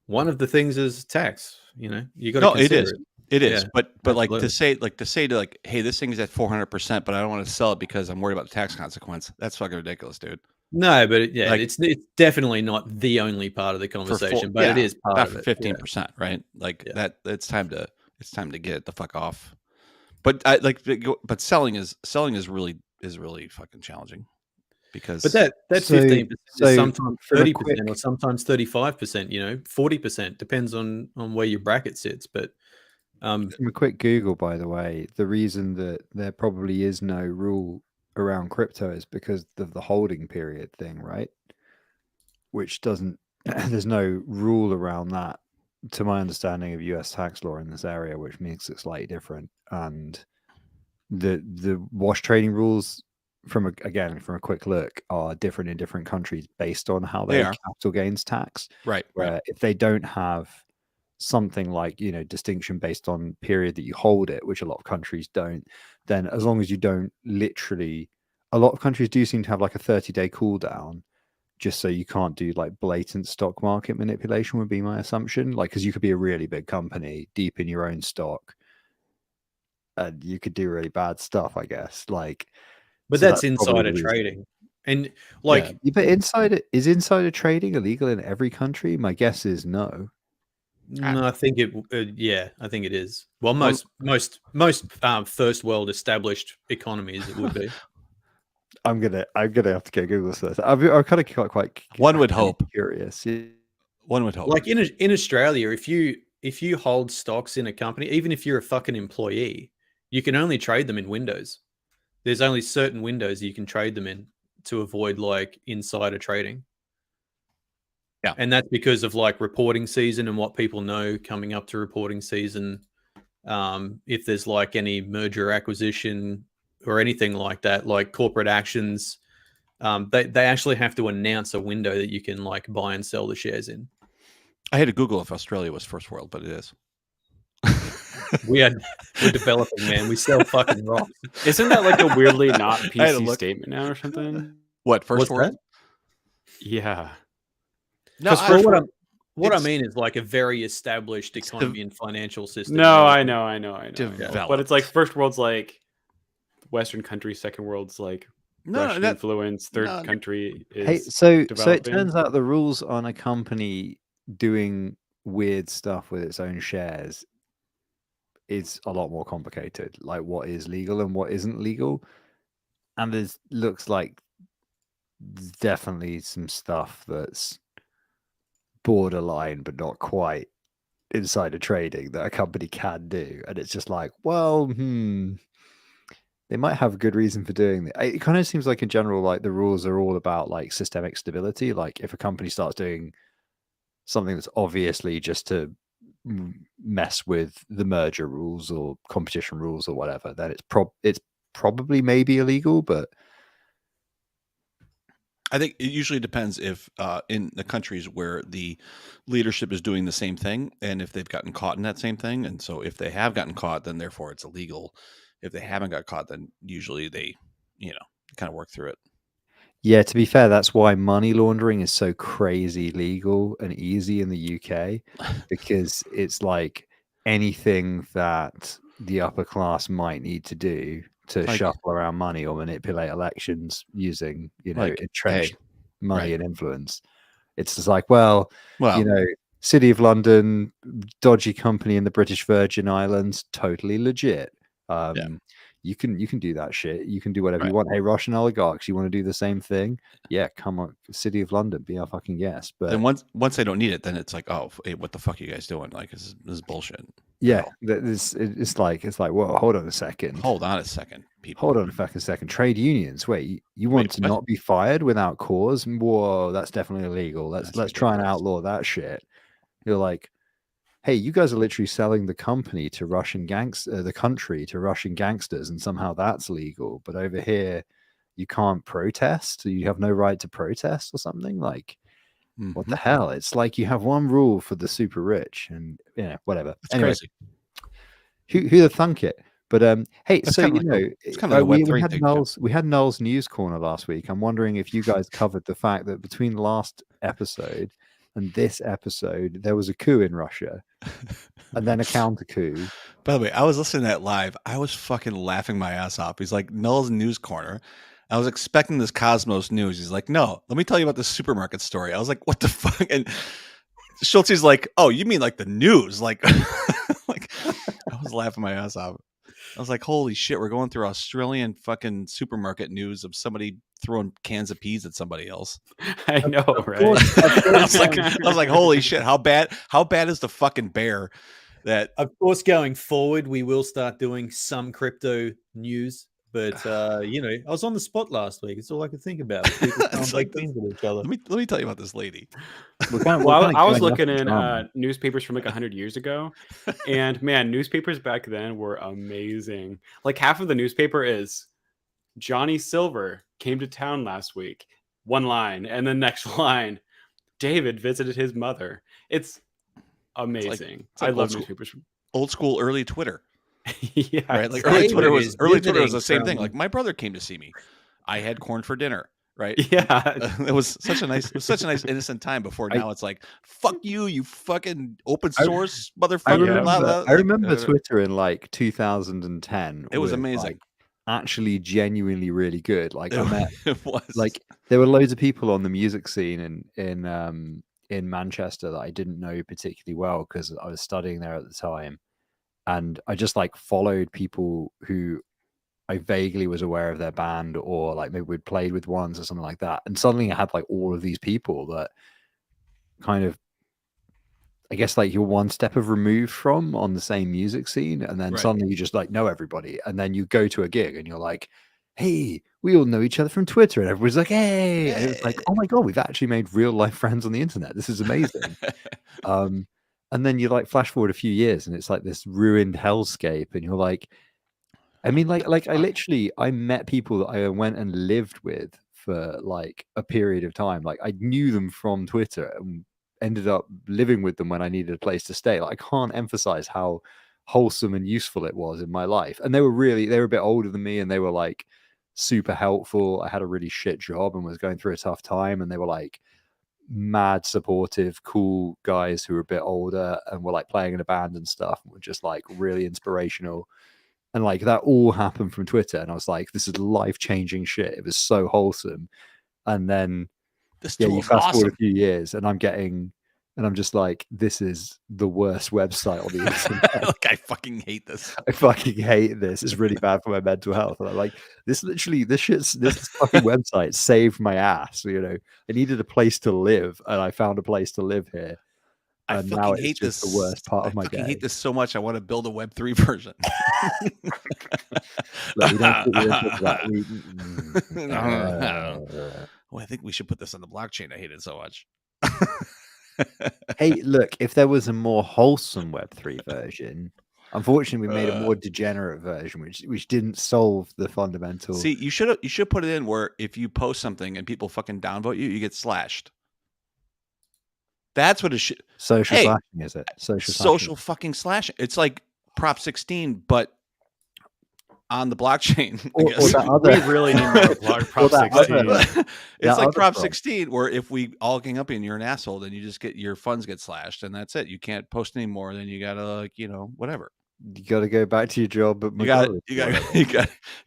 One of the things is tax, you got to consider it. It is, Yeah, but like absolutely. to say hey, this thing's at 400%, but I don't want to sell it because I'm worried about the tax consequence. That's fucking ridiculous, dude. No, but Like, it's definitely not the only part of the conversation, but it is part not of for it. 15%, right? Like Yeah. that. It's time to get it the fuck off. But I like, but selling is really fucking challenging because. But that 15% is sometimes from a 30% quick or sometimes 35%. 40% depends on where your bracket sits. But from a quick Google, by the way, the reason that there probably is no rule around crypto is because of the holding period thing, right? Which doesn't there's no rule around that to my understanding of US tax law in this area, which makes it slightly different. And the wash trading rules from a quick look are different in different countries based on how they capital gains tax. Right. Where if they don't have something like distinction based on period that you hold it, which a lot of countries don't, then as long as you don't literally, a lot of countries do seem to have like a 30-day cooldown, just so you can't do like blatant stock market manipulation would be my assumption. Like, because you could be a really big company deep in your own stock and you could do really bad stuff, I guess. Like, but so that's probably insider the reason. trading. And like, but insider trading illegal in every country? My guess is no. No, I think it. I think it is. Well, most first world established economies, it would be. I'm gonna have to go Google this. I'm kind of quite. One would hope. Curious. One would hope. Like in Australia, if you hold stocks in a company, even if you're a fucking employee, you can only trade them in windows. There's only certain windows you can trade them in to avoid like insider trading. Yeah. And that's because of like reporting season and what people know coming up to reporting season. If there's like any merger acquisition or anything like that, like corporate actions, they actually have to announce a window that you can like buy and sell the shares in. I had to Google if Australia was first world, but it is. We're developing, man. We sell fucking rocks. Isn't that like a weirdly not PC statement now or something? What, first world? That? Yeah. No, what I mean is like a very established economy and financial system. No, I know. But it's like first world's like Western country, second world's like Russian influence, third country is so it developing. turns out the rules on a company doing weird stuff with its own shares is a lot more complicated, like what is legal and what isn't legal. And there's looks like definitely some stuff that's borderline but not quite insider trading that a company can do. And it's just like, well, they might have a good reason for doing it. It kind of seems like in general, like the rules are all about like systemic stability. Like if a company starts doing something that's obviously just to mess with the merger rules or competition rules or whatever, then it's probably maybe illegal. But I think it usually depends if in the countries where the leadership is doing the same thing and if they've gotten caught in that same thing. And so if they have gotten caught, then therefore it's illegal. If they haven't got caught, then usually they, kind of work through it. Yeah, to be fair, that's why money laundering is so crazy legal and easy in the UK, because it's like anything that the upper class might need to do to shuffle around money or manipulate elections using, entrenched money and influence. It's just like, well, City of London, dodgy company in the British Virgin Islands, totally legit. You can do that shit. You can do whatever you want. Hey, Russian oligarchs, you want to do the same thing? Yeah, come on, City of London, be our fucking guest. But then once they don't need it, then it's like, oh, hey, what the fuck are you guys doing? Like, this is bullshit. Yeah, it's like, well, hold on a second. Hold on a second, people. Hold on a fucking second. Trade unions. Wait, you want to not be fired without cause? Whoa, that's definitely illegal. Let's try and outlaw that shit. You're like, hey, you guys are literally selling the company to the country to Russian gangsters, and somehow that's legal. But over here, you can't protest. You have no right to protest or something. Like, what the hell? It's like you have one rule for the super rich, and whatever. It's Anyway, crazy. who'd have thunk it? But hey, That's so kinda like it's kind of like a we Web3 had thing. Too. We had Null's news corner last week. I'm wondering if you guys covered the fact that between the last episode and this episode, there was a coup in Russia, and then a counter coup. By the way, I was listening to that live. I was fucking laughing my ass off. He's like, Null's news corner. I was expecting this Cosmos news. He's like, no, let me tell you about this supermarket story. I was like, what the fuck? And Schultz is like, oh, you mean like the news? Like, like I was laughing my ass off. I was like, holy shit, we're going through Australian fucking supermarket news of somebody throwing cans of peas at somebody else. I know, right? I was like, holy shit, how bad is the fucking bear that Of course, going forward, we will start doing some crypto news. But I was on the spot last week. It's all I could think about. People throwing like big things at each other. let me tell you about this lady. I was looking in newspapers from like 100 years ago, and man, newspapers back then were amazing. Like half of the newspaper is Johnny Silver came to town last week. One line, and then next line, David visited his mother. It's amazing. It's like I love newspapers. Old school early Twitter. Yeah, right. Like David early Twitter was the same from... thing. Like my brother came to see me. I had corn for dinner. Right. Yeah. It was such a nice innocent time before now it's like, fuck you, you fucking open source motherfucker. I remember Twitter in like 2010. It was amazing. Like, actually genuinely really good. Like I met it was like there were loads of people on the music scene in Manchester that I didn't know particularly well because I was studying there at the time. And I just like followed people who I vaguely was aware of their band, or like maybe we'd played with once or something like that. And suddenly I had like all of these people that kind of, I guess, like you're one step of removed from on the same music scene. And then suddenly you just like know everybody. And then you go to a gig and you're like, hey, we all know each other from Twitter. And everybody's like, hey. And it was like, oh my God, we've actually made real life friends on the internet. This is amazing. And then you like flash forward a few years and it's like this ruined hellscape. And you're like, I mean, like I met people that I went and lived with for like a period of time. Like I knew them from Twitter and ended up living with them when I needed a place to stay. Like I can't emphasize how wholesome and useful it was in my life. And they were a bit older than me and they were like super helpful. I had a really shit job and was going through a tough time. And they were like mad supportive, cool guys who were a bit older and were like playing in a band and stuff and were just like really inspirational. And like that all happened from Twitter. And I was like, this is life-changing shit. It was so wholesome. And then you fast forward a few years and I'm just like, this is the worst website on the internet. Like, I fucking hate this. I fucking hate this. It's really bad for my mental health. And I'm like, this fucking website saved my ass. You know, I needed a place to live and I found a place to live here. I fucking hate this. The worst part of my day. I hate this so much. I want to build a Web3 version. Look, we don't that. I think we should put this on the blockchain. I hate it so much. Hey, look, if there was a more wholesome Web3 version, unfortunately, we made a more degenerate version, which didn't solve the fundamental. See, you should put it in where if you post something and people fucking downvote you, you get slashed. That's what it should. Social slashing, is it? Social fucking slashing. It's like Prop 16, but on the blockchain. We really need more Prop 16. It's like Prop 16, where if we all gang up and you're an asshole, then you just get your funds get slashed, and that's it. You can't post anymore. Then you gotta whatever. You got to go back to your job. But you got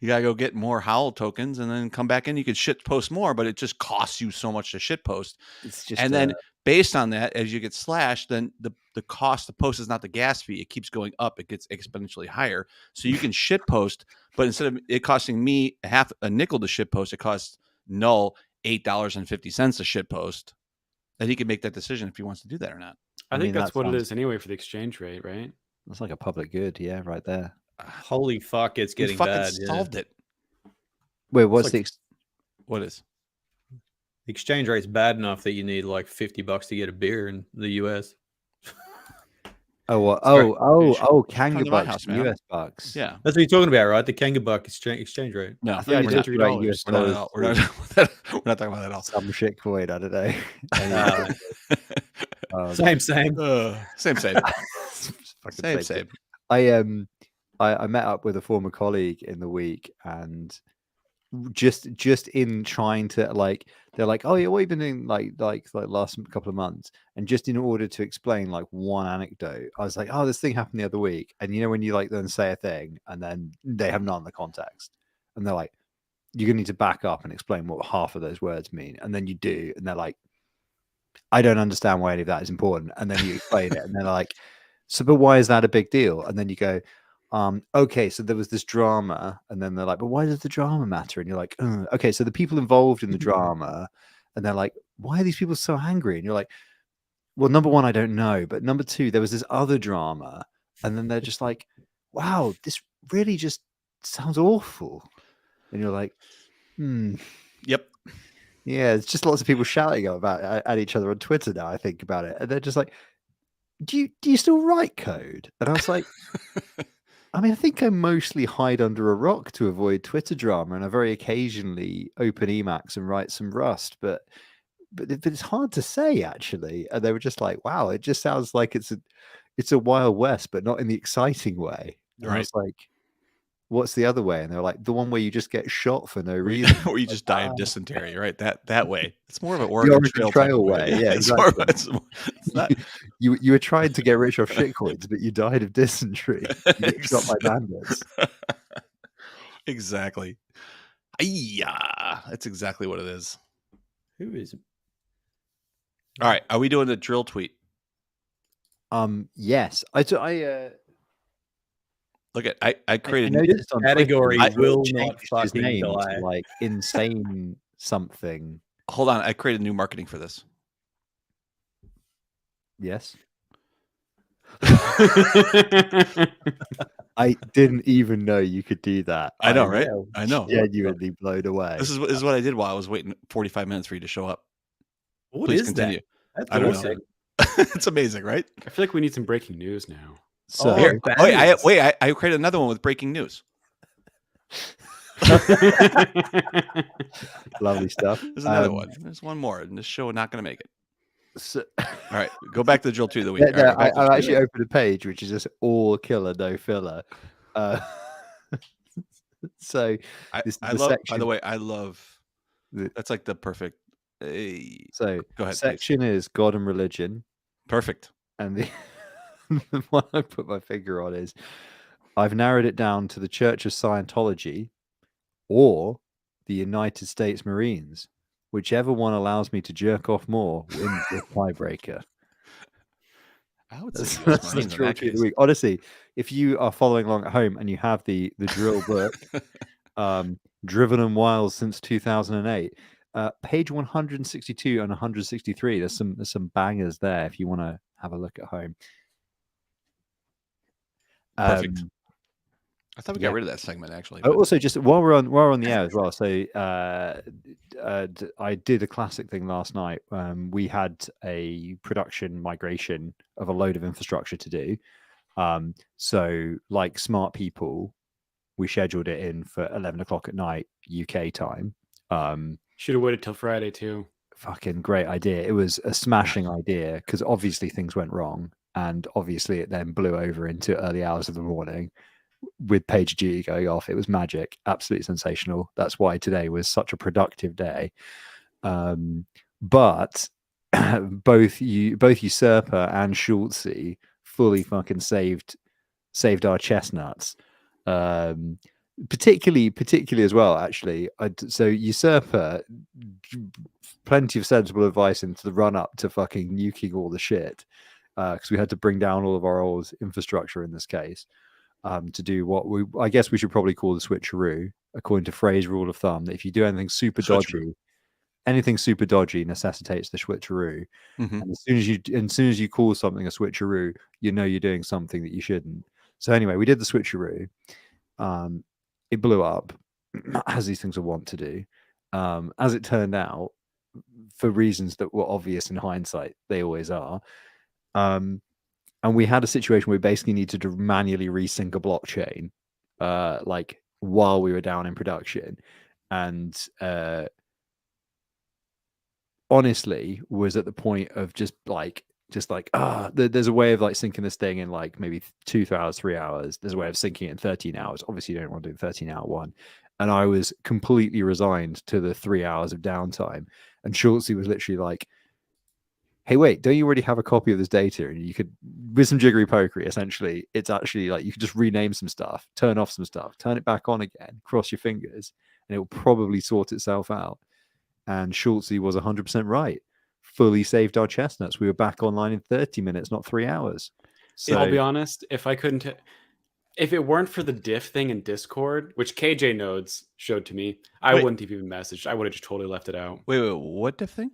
to go get more Howl tokens and then come back in. You could shit post more, but it just costs you so much to shit post. It's just, and then based on that, as you get slashed, then the cost to post is not the gas fee. It keeps going up. It gets exponentially higher. So you can shit post, but instead of it costing me a nickel to shit post, it costs Null $8.50 to shit post. And he can make that decision if he wants to do that or not. I think that's what it is anyway for the exchange rate, right? That's like a public good, yeah, right there. Holy fuck, it's getting bad. Solved it. Wait, what is? The exchange rate's bad enough that you need like $50 to get a beer in the US. Oh, what? Sorry. Come Kanga to my bucks, house, man. US bucks. Yeah. That's what you're talking about, right? The Kanga buck exchange rate. No, I thought Yeah, you we're said not. $3. US We're not. dollars. We're not. We're not talking about that at all. Some shit coin. I don't know. Same. Same. Fucking Same. I met up with a former colleague in the week, and just in trying to like, they're like, oh yeah, what have you been doing like last couple of months, and just in order to explain like one anecdote, I was like, oh, this thing happened the other week, and you know when you like then say a thing and then they have none of the context, and they're like, you're gonna need to back up and explain what half of those words mean, and then you do, and they're like, I don't understand why any of that is important, and then you explain it, and they're like, so but why is that a big deal? And then you go, okay, so there was this drama, and then they're like, but why does the drama matter? And you're like, okay, so the people involved in the drama, and they're like, why are these people so angry? And you're like, well, number one, I don't know, but number two, there was this other drama, and then they're just like, wow, this really just sounds awful, and you're like, Yep. yeah, it's just lots of people shouting about at each other on Twitter now. I think about it, and they're just like, do you still write code? And I was like, I mean, I think I mostly hide under a rock to avoid Twitter drama, and I very occasionally open Emacs and write some Rust, but it's hard to say actually. And they were just like, wow, it just sounds like it's a Wild West, but not in the exciting way. And I was like, what's the other way? And they're like, the one where you just get shot for no reason, or you just die of dysentery, right? That way. It's more of an the Oregon Oregon Trail way. Yeah, it's exactly. it's not You were trying to get rich off shitcoins, but you died of dysentery. You got shot by bandits. Exactly. Yeah, that's exactly what it is. Who is? All right, are we doing the drill tweet? Yes, Look at I created. I noticed on category Twitter, will he not changed his fucking name die. to like insane something. Hold on, I created new marketing for this. Yes. I didn't even know you could do that. I know, right? I know. Genuinely blown away. This is what I did while I was waiting 45 minutes for you to show up. What Please is continue. that? I That's don't awesome. know. It's amazing, right? I feel like we need some breaking news now. So Here, bandits. I created another one with breaking news. lovely stuff. There's another one. There's one more, and this show is not going to make it. So, All right, go back to the drill 2 of the week. yeah, no, All right, I actually opened a page which is just all killer, no filler. So I love. By the way, I love. That's like the perfect. So go ahead. Section is God and religion, Perfect. and the one I put my finger on is I've narrowed it down to the Church of Scientology or the United States Marines. Whichever one allows me to jerk off more wins the tiebreaker. I would say That's the Marines in drill that tweet of case. the week. Honestly, if you are following along at home and you have the drill book, Driven and Wild since 2008, page 162 and 163. There's some bangers there if you want to have a look at home. Perfect. I thought we got rid of that segment actually. But also, just while we're on the air as well. So I did a classic thing last night. We had a production migration of a load of infrastructure to do. So like smart people, we scheduled it in for 11 o'clock at night UK time. Should have waited till Friday too. Fucking great idea. It was a smashing idea because obviously things went wrong, and obviously it then blew over into early hours of the morning with PagerDuty going off. It was magic, absolutely sensational. That's why today was such a productive day. But both Usurper and Schultzy fully fucking saved our chestnuts. Particularly as well, actually. So Usurper, plenty of sensible advice into the run up to fucking nuking all the shit, because we had to bring down all of our old infrastructure in this case, to do what I guess we should probably call the switcheroo, according to Frey's rule of thumb, that if you do anything super dodgy, anything super dodgy necessitates the switcheroo. Mm-hmm. And as soon as you call something a switcheroo, you know you're doing something that you shouldn't. So anyway, we did the switcheroo. It blew up, as these things are wont to do. As it turned out, for reasons that were obvious in hindsight, they always are. and we had a situation where we basically needed to manually resync a blockchain, like while we were down in production, and honestly was at the point of just like there's a way of like syncing this thing in like maybe 2 hours, 3 hours. There's a way of syncing it in 13 hours. Obviously, you don't want to do the 13-hour one. And I was completely resigned to the 3 hours of downtime. And Schultzy was literally like, hey, wait, don't you already have a copy of this data? And you could, with some jiggery pokery, essentially, it's actually like you could just rename some stuff, turn off some stuff, turn it back on again, cross your fingers, and it will probably sort itself out. And Schultzy was 100% right. Fully saved our chestnuts. We were back online in 30 minutes, not 3 hours. So I'll be honest, if it weren't for the diff thing in Discord, which KJ Nodes showed to me, I wouldn't have even messaged. I would have just totally left it out. Wait, what diff thing?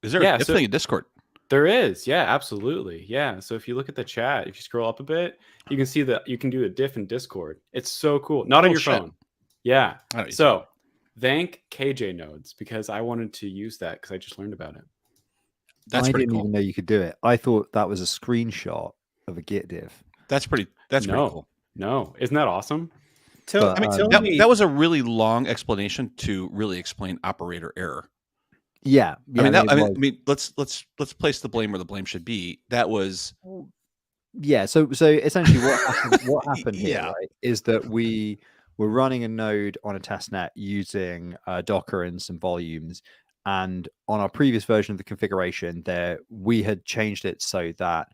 Is there a diff thing in Discord? There is, yeah, absolutely, yeah. So if you look at the chat, if you scroll up a bit, you can see that you can do a diff in Discord. It's so cool. Not on your phone. Yeah. So thank KJ Nodes, because I wanted to use that because I just learned about it. That's I pretty didn't cool. even know you could do it. I thought that was a screenshot of a Git diff. That's pretty cool. No, isn't that awesome? That was a really long explanation to really explain operator error. Yeah, I mean, let's place the blame where the blame should be. That was so essentially what happened here, Yeah. right, is that we were running a node on a test net using Docker and some volumes, and on our previous version of the configuration, we had changed it so that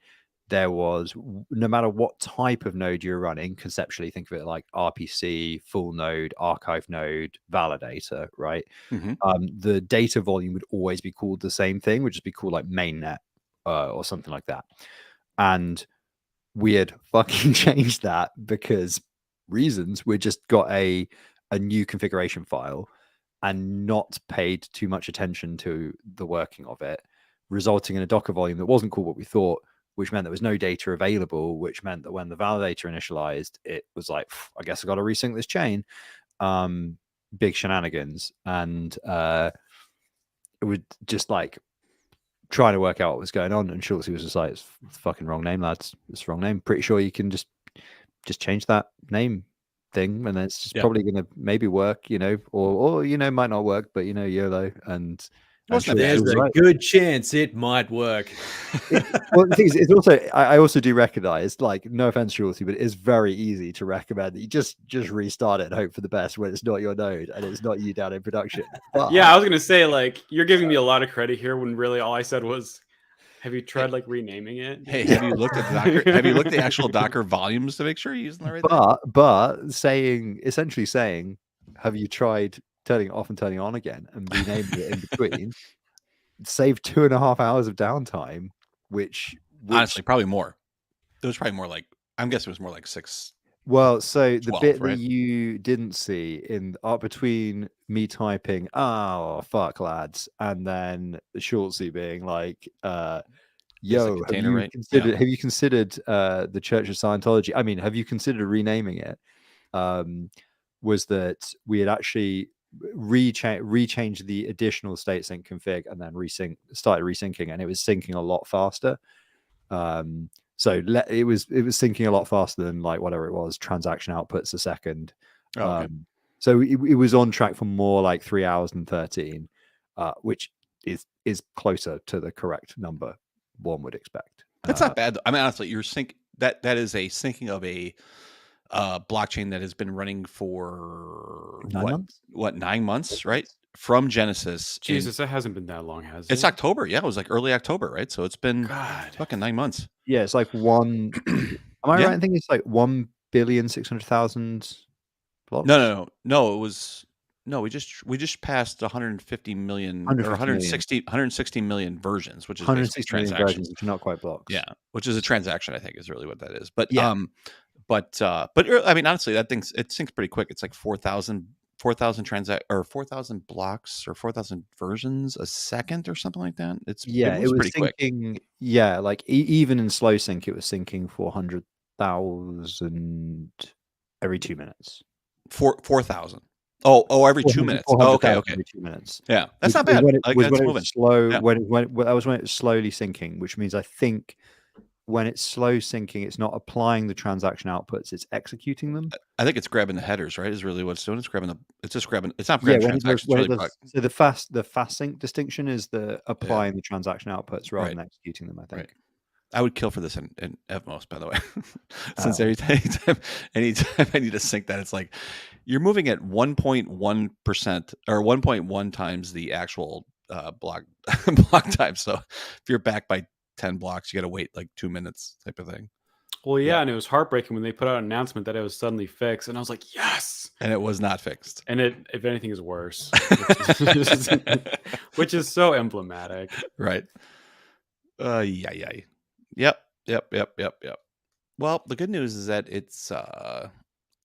there was, no matter what type of node you're running, conceptually think of it like RPC, full node, archive node, validator, right? The data volume would always be called the same thing, would just be called like mainnet or something like that. And we had fucking changed that because reasons. We just got a new configuration file and not paid too much attention to the working of it, resulting in a Docker volume that wasn't called what we thought, which meant there was no data available, which meant that when the validator initialized, it was like, I guess I got to resync this chain. Big shenanigans. And it would just like trying to work out what was going on. And Schultzy was just like, it's the fucking wrong name, lads. It's the wrong name. Pretty sure you can just change that name thing, and it's just probably going to maybe work, or might not work, but YOLO. And there's a good chance it might work. Well, the thing is, it's also, I also do recognize, like, no offense, Schultzy, but it is very easy to recommend that you just restart it and hope for the best when it's not your node and it's not you down in production. But, yeah, I was gonna say, like, you're giving me a lot of credit here when really all I said was, have you tried like renaming it? Hey, have you looked at the Docker? Have you looked at the actual Docker volumes to make sure you're using the right thing? But essentially saying, have you tried turning it off and turning it on again and renaming it in between? Save 2.5 hours of downtime, which honestly probably more. It was probably more like, I'm guessing it was more like 6. Well, so 12, the bit right? that you didn't see in between me typing, "Oh fuck, lads," and then Schultzy being like, "Yo, have you considered the Church of Scientology? I mean, have you considered renaming it?" Was that we had actually rechanged the additional state sync config and then started resyncing, and it was syncing a lot faster. So it was syncing a lot faster than like whatever it was, transaction outputs a second. Okay. So it was on track for more like 3 hours and 13, which is closer to the correct number one would expect. That's not bad though. I mean, honestly, that is a syncing of a blockchain that has been running for 9 months? 9 months, right? From Genesis. Jesus, that hasn't been that long, has it? It's October. Yeah, it was like early October, right? So it's been fucking 9 months. Yeah, it's like one. Am I right in thinking it's like 1,600,000 blocks? No. It was we just passed 150 million or 160 million versions, which is 160 million transactions, versions, which are not quite blocks. Yeah, which is a transaction, I think, is really what that is. But I mean, honestly, that thing it syncs pretty quick. It's like 4,000 blocks or 4,000 versions a second or something like that. It was pretty syncing, quick. Yeah, like even in slow sync, it was syncing 400,000 every 2 minutes. 4,000. Oh, every 2 minutes. Oh, okay. Every 2 minutes. Yeah, that's not bad. When it Like, was that's when it moving. was slow. Yeah. When it was slowly syncing, which means I think when it's slow syncing, it's not applying the transaction outputs; it's executing them. I think it's grabbing the headers, right? Is really what it's doing. It's grabbing it's just grabbing. It's not Yeah, grabbing transactions. when it Really, does. So the fast sync distinction is the applying the transaction outputs rather than executing them. I think. Right. I would kill for this in Evmos, by the way, since Oh. anytime I need to sync that, it's like you're moving at 1.1% or 1.1 times the actual block time. So if you're back by 10 blocks, you got to wait like 2 minutes, type of thing. Well, yeah, and it was heartbreaking when they put out an announcement that it was suddenly fixed, and I was like, yes. And it was not fixed. And it, if anything, is worse, which is so emblematic. Right. Yeah. Yep. Well, the good news is that it's on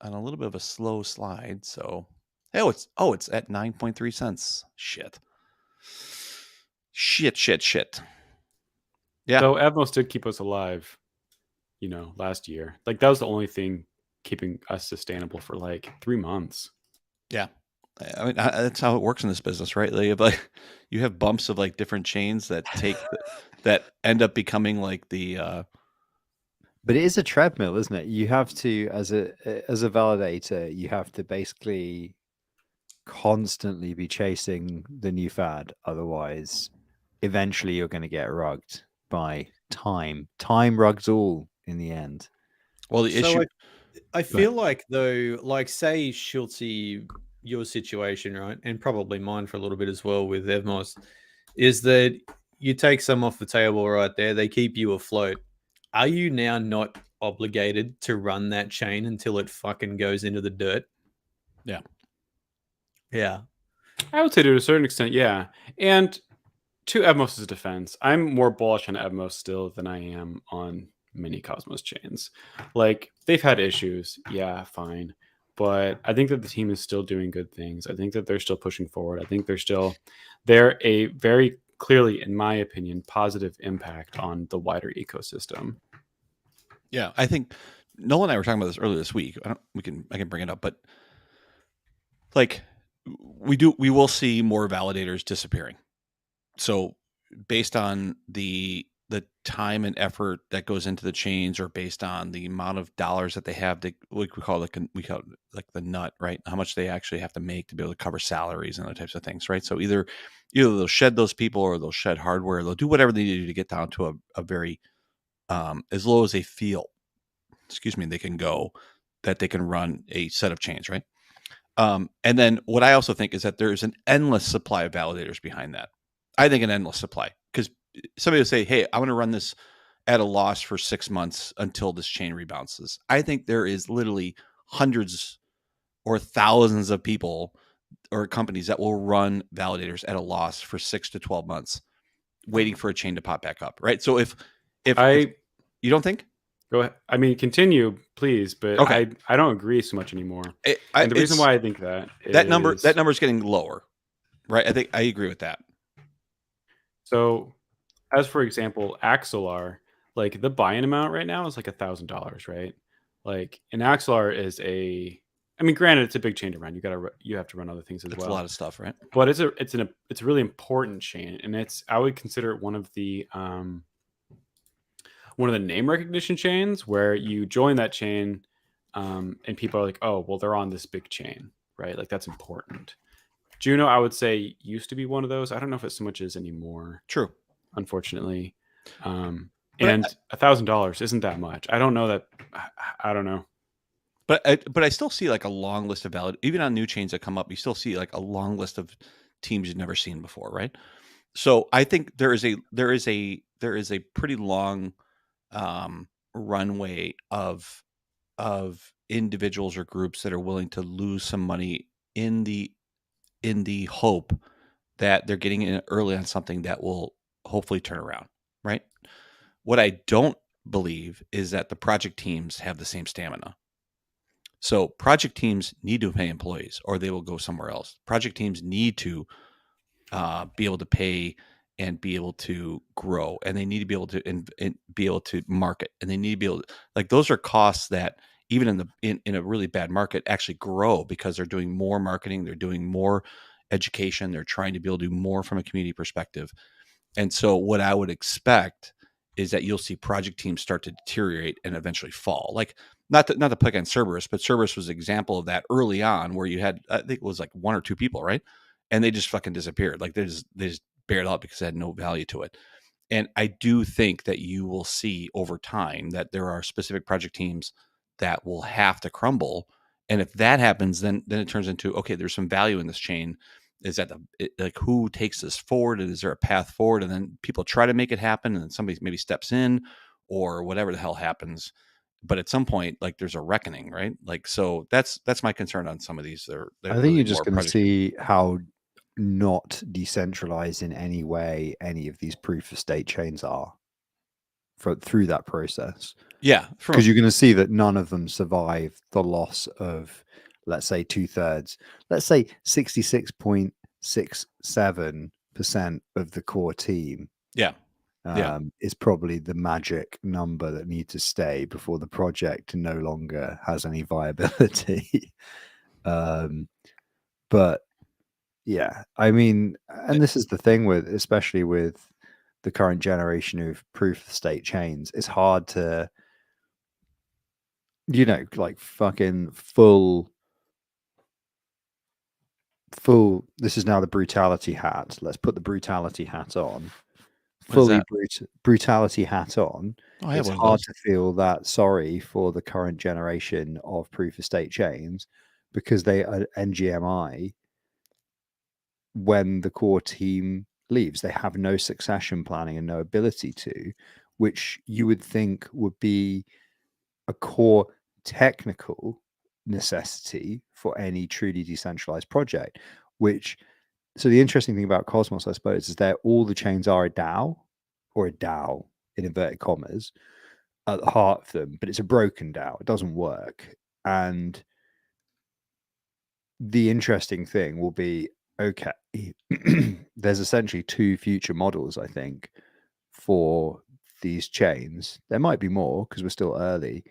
a little bit of a slow slide. So, it's at 9.3 cents. Shit. Yeah. So Evmos did keep us alive, last year. Like that was the only thing keeping us sustainable for like 3 months. Yeah. I mean, that's how it works in this business, right? You have bumps of like different chains that that end up becoming like the. But it is a treadmill, isn't it? You have to, as a validator, you have to basically constantly be chasing the new fad. Otherwise, eventually you're going to get rugged by time. Time rugs all in the end. Well, the issue. I feel like though, like say Schultzy, your situation, right, and probably mine for a little bit as well with Evmos, is that you take some off the table right there. They keep you afloat. Are you now not obligated to run that chain until it fucking goes into the dirt? Yeah. Yeah. I would say to a certain extent, yeah. And to Evmos' defense, I'm more bullish on Evmos still than I am on many Cosmos chains. Like, they've had issues. Yeah, fine. But I think that the team is still doing good things. I think that they're still pushing forward. I think they're a very clearly, in my opinion, positive impact on the wider ecosystem. Yeah, I think Nolan and I were talking about this earlier this week. I can bring it up, but like we will see more validators disappearing. So based on the time and effort that goes into the chains, or based on the amount of dollars that they have to, we call it like the nut, right? How much they actually have to make to be able to cover salaries and other types of things, right? So either they'll shed those people, or they'll shed hardware. They'll do whatever they need to do to get down to a very as low as they feel, they can go, that they can run a set of chains, right? And then what I also think is that there's an endless supply of validators behind that. I think an endless supply, because somebody will say, hey, I want to run this at a loss for 6 months until this chain rebounces. I think there is literally hundreds or thousands of people or companies that will run validators at a loss for 6 to 12 months, waiting for a chain to pop back up, right? So if you don't think? Go ahead. I mean, continue, please. But okay. I don't agree so much anymore. And the reason why I think that number is getting lower, right? I agree with that. So, as for example, Axelar, like the buy-in amount right now is like $1,000, right? Like an Axelar is granted, it's a big chain to run. You have to run other things as well. It's a lot of stuff, right? But it's a really important chain, and I would consider it one of the name recognition chains, where you join that chain, and people are like, oh, well, they're on this big chain, right? Like that's important. Juno, I would say, used to be one of those. I don't know if it so much is anymore. True. Unfortunately. And $1,000 isn't that much. I don't know that. I don't know. But I still see like a long list of even on new chains that come up, you still see like a long list of teams you've never seen before, right? So I think there is a pretty long runway of individuals or groups that are willing to lose some money in the hope that they're getting in early on something that will hopefully turn around, right? What I don't believe is that the project teams have the same stamina. So project teams need to pay employees, or they will go somewhere else. Project teams need to be able to pay and be able to grow, and they need to be able to and be able to market, and they need to be able to, like, those are costs that even in a really bad market actually grow, because they're doing more marketing, they're doing more education, they're trying to be able to do more from a community perspective. And so what I would expect is that you'll see project teams start to deteriorate and eventually fall. Like not to pick on Cerberus, but Cerberus was an example of that early on, where you had, I think it was like 1 or 2 people, right? And they just fucking disappeared. Like they just bailed out because they had no value to it. And I do think that you will see over time that there are specific project teams that will have to crumble. And if that happens, then it turns into, okay, there's some value in this chain. Is that like who takes this forward? And is there a path forward? And then people try to make it happen, and then somebody maybe steps in, or whatever the hell happens. But at some point, like there's a reckoning, right? Like, so that's my concern on some of these. They're I think really you're just more going to project. see how not decentralized in any way any of these proof of stake chains are through that process. Yeah, Because you're going to see that none of them survive the loss of, let's say, 2/3. Let's say 66.67% of the core team. Yeah. Is probably the magic number that needs to stay before the project no longer has any viability. But yeah, I mean, and this is the thing with, especially with the current generation of proof of stake chains, it's hard to, like fucking full, this is now the brutality hat. Let's put the brutality hat on. Fully brutality hat on. Oh, it's hard to feel that sorry for the current generation of proof of stake chains, because they are NGMI when the core team leaves. They have no succession planning and no ability to, which you would think would be a core technical necessity for any truly decentralized project. So the interesting thing about Cosmos, I suppose, is that all the chains are a DAO, or a DAO in inverted commas, at the heart of them, but it's a broken DAO. It doesn't work. And the interesting thing will be, okay, there's essentially 2 future models, I think, for these chains. There might be more because we're still early,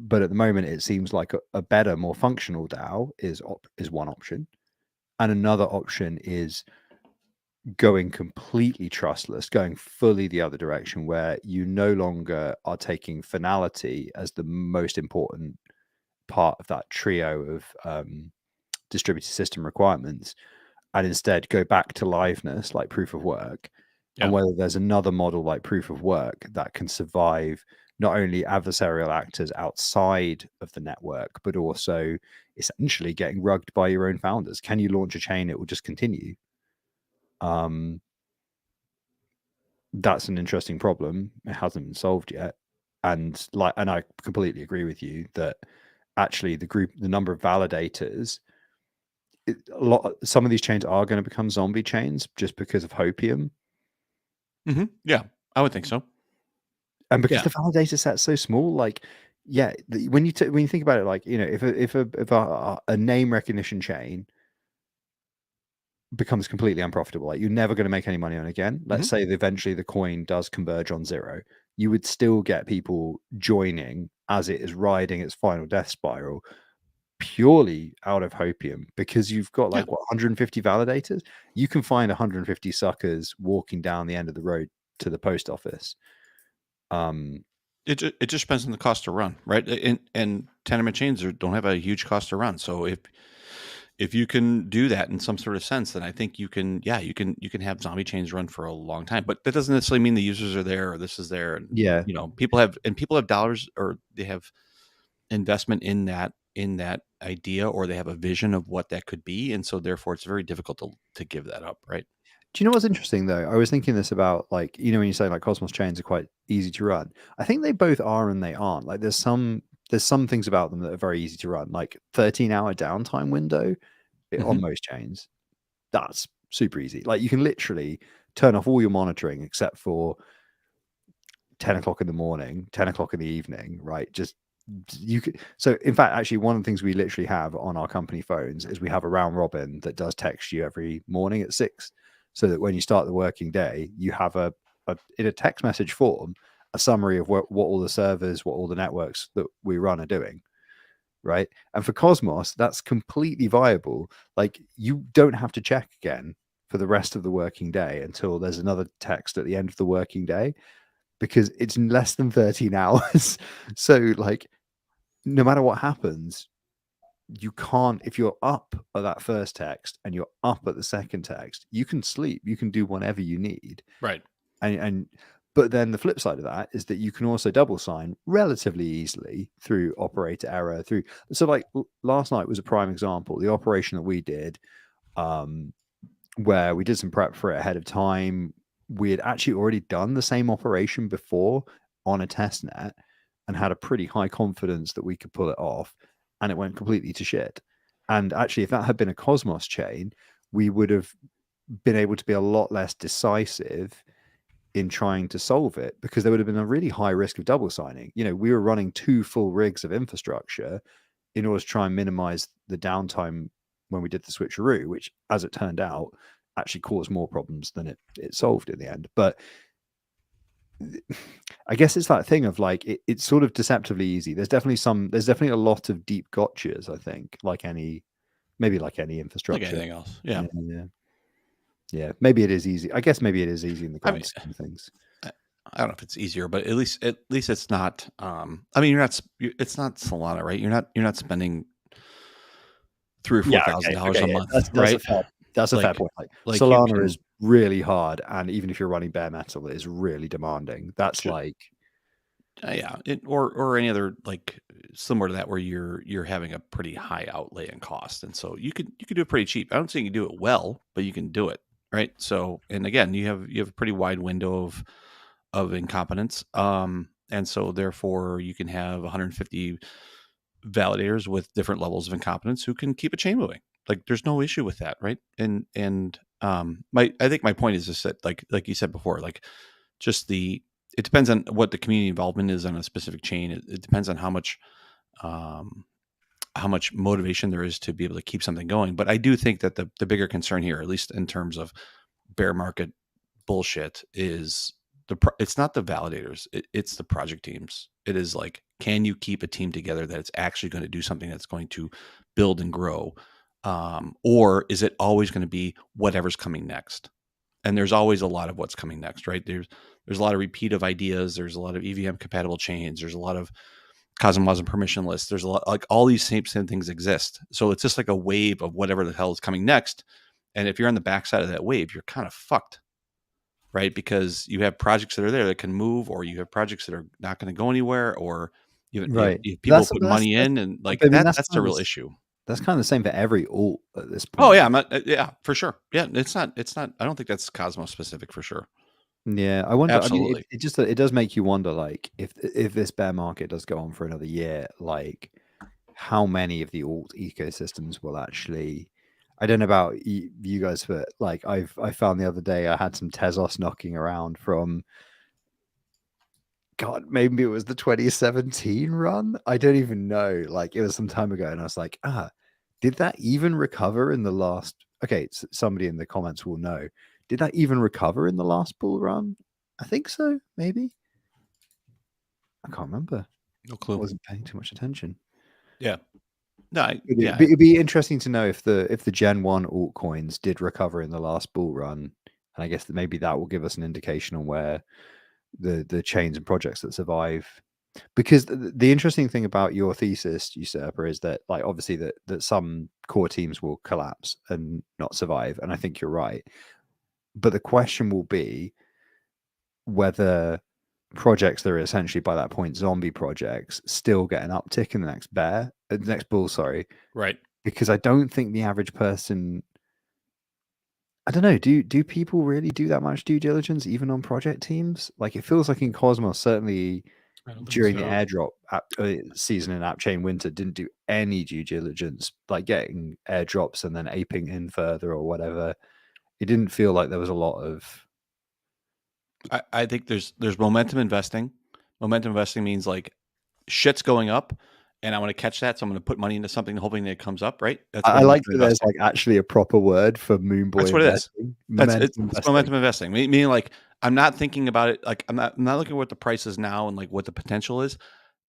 but at the moment it seems like a better, more functional DAO is one option, and another option is going completely trustless, going fully the other direction, where you no longer are taking finality as the most important part of that trio of distributed system requirements, and instead go back to liveness like proof of work. And whether there's another model like proof of work that can survive not only adversarial actors outside of the network, but also essentially getting rugged by your own founders. Can you launch a chain? It will just continue. That's an interesting problem. It hasn't been solved yet. And I completely agree with you that actually the number of validators, some of these chains are going to become zombie chains just because of Hopium. Yeah, I would think so. And because the validator set's so small, like, yeah, when you think about it, like, if a name recognition chain becomes completely unprofitable, like you're never going to make any money on it again. Let's say that eventually the coin does converge on zero, you would still get people joining as it is riding its final death spiral purely out of Hopium, because you've got 150 validators. You can find 150 suckers walking down the end of the road to the post office. It just depends on the cost to run, right? And tenement chains don't have a huge cost to run. So if you can do that in some sort of sense, then I think you can have zombie chains run for a long time. But that doesn't necessarily mean the users are there or this is there. And people have dollars, or they have investment in that idea, or they have a vision of what that could be, and so therefore it's very difficult to give that up, right? Do you know what's interesting though? I was thinking this about, like, when you say like Cosmos chains are quite easy to run, I think they both are and they aren't. Like there's some things about them that are very easy to run, like 13-hour downtime window on most chains. That's super easy. Like you can literally turn off all your monitoring except for 10 o'clock in the morning, 10 o'clock in the evening, right? So in fact, actually, one of the things we literally have on our company phones is we have a round robin that does text you every morning at 6, so that when you start the working day, you have in a text message form, a summary of what all the servers, what all the networks that we run are doing, right? And for Cosmos, that's completely viable. Like you don't have to check again for the rest of the working day until there's another text at the end of the working day. because it's less than 13 hours. So like, no matter what happens, you can't, if you're up at that first text and you're up at the second text, you can sleep, you can do whatever you need. Right. And but then the flip side of that is that you can also double sign relatively easily through operator error. So like last night was a prime example. The operation that we did, where we did some prep for it ahead of time. We had actually already done the same operation before on a test net and had a pretty high confidence that we could pull it off, and it went completely to shit. And actually, if that had been a Cosmos chain, we would have been able to be a lot less decisive in trying to solve it, because there would have been a really high risk of double signing. You know, we were running 2 full rigs of infrastructure in order to try and minimize the downtime when we did the switcheroo, which, as it turned out, actually caused more problems than it solved in the end. But I guess it's that thing of like, it's sort of deceptively easy. There's definitely a lot of deep gotchas, I think, maybe like any infrastructure. Like anything else. Yeah. Yeah. Maybe it is easy. I guess maybe it is easy in the I grand mean, scheme of things. I don't know if it's easier, but at least it's not. I mean, it's not Solana, right? You're not spending $3,000 or $4,000 a month, right? That's a fair Like- point. Like like you Solana can- is really hard, and even if you're running bare metal, it is really demanding. That's Sure. like, Yeah, or any other like similar to that where you're having a pretty high outlay and cost, and so you could do it pretty cheap. I don't think you can do it well, but you can do it, right? So, and again, you have a pretty wide window of incompetence, and so therefore you can have 150 validators with different levels of incompetence who can keep a chain moving. Like there's no issue with that, right? And I think my point is just that like you said before, like just it depends on what the community involvement is on a specific chain. It depends on how much motivation there is to be able to keep something going. But I do think that the bigger concern here, at least in terms of bear market bullshit, is it's not the validators, it's the project teams. It is like, can you keep a team together that it's actually going to do something that's going to build and grow, or is it always going to be whatever's coming next? And there's always a lot of what's coming next, right? There's a lot of repeat of ideas. There's a lot of EVM compatible chains. There's a lot of Cosmos and permissionless. There's a lot, like all these same things exist. So it's just like a wave of whatever the hell is coming next. And if you're on the backside of that wave, you're kind of fucked, right? Because you have projects that are there that can move, or you have projects that are not going to go anywhere, or you have people put money in, and like that's the real issue. That's kind of the same for every alt at this point. Oh yeah, yeah, for sure. Yeah, it's not. I don't think that's Cosmos specific for sure. Yeah, I wonder. Absolutely. I mean, it does make you wonder, like, if this bear market does go on for another year, like, how many of the alt ecosystems will actually? I don't know about you guys, but like, I found the other day I had some Tezos knocking around from, God, maybe it was the 2017 run. I don't even know. Like, it was some time ago, and I was like, did that even recover in the last? Okay, somebody in the comments will know. Did that even recover in the last bull run? I think so, maybe. I can't remember. No clue. I wasn't paying too much attention. Yeah. No, it'd be interesting to know if the Gen 1 altcoins did recover in the last bull run. And I guess that maybe that will give us an indication on where the chains and projects that survive. Because the interesting thing about your thesis, Usurper, is that, like, obviously that some core teams will collapse and not survive. And I think you're right. But the question will be whether projects that are essentially by that point zombie projects still get an uptick in the next bull, sorry. Right. Because I don't think the average person, I don't know, do people really do that much due diligence even on project teams? Like, it feels like in Cosmos, certainly during the airdrop season in App Chain Winter, didn't do any due diligence, like getting airdrops and then aping in further or whatever. It didn't feel like there was a lot of. I think there's momentum investing. Momentum investing means like shit's going up, and I want to catch that, so I'm going to put money into something hoping that it comes up. Right? That's I like that there's like actually a proper word for Moon Boy. That's what investing. It's momentum investing. Meaning like I'm not thinking about it. Like I'm not looking at what the price is now and like what the potential is.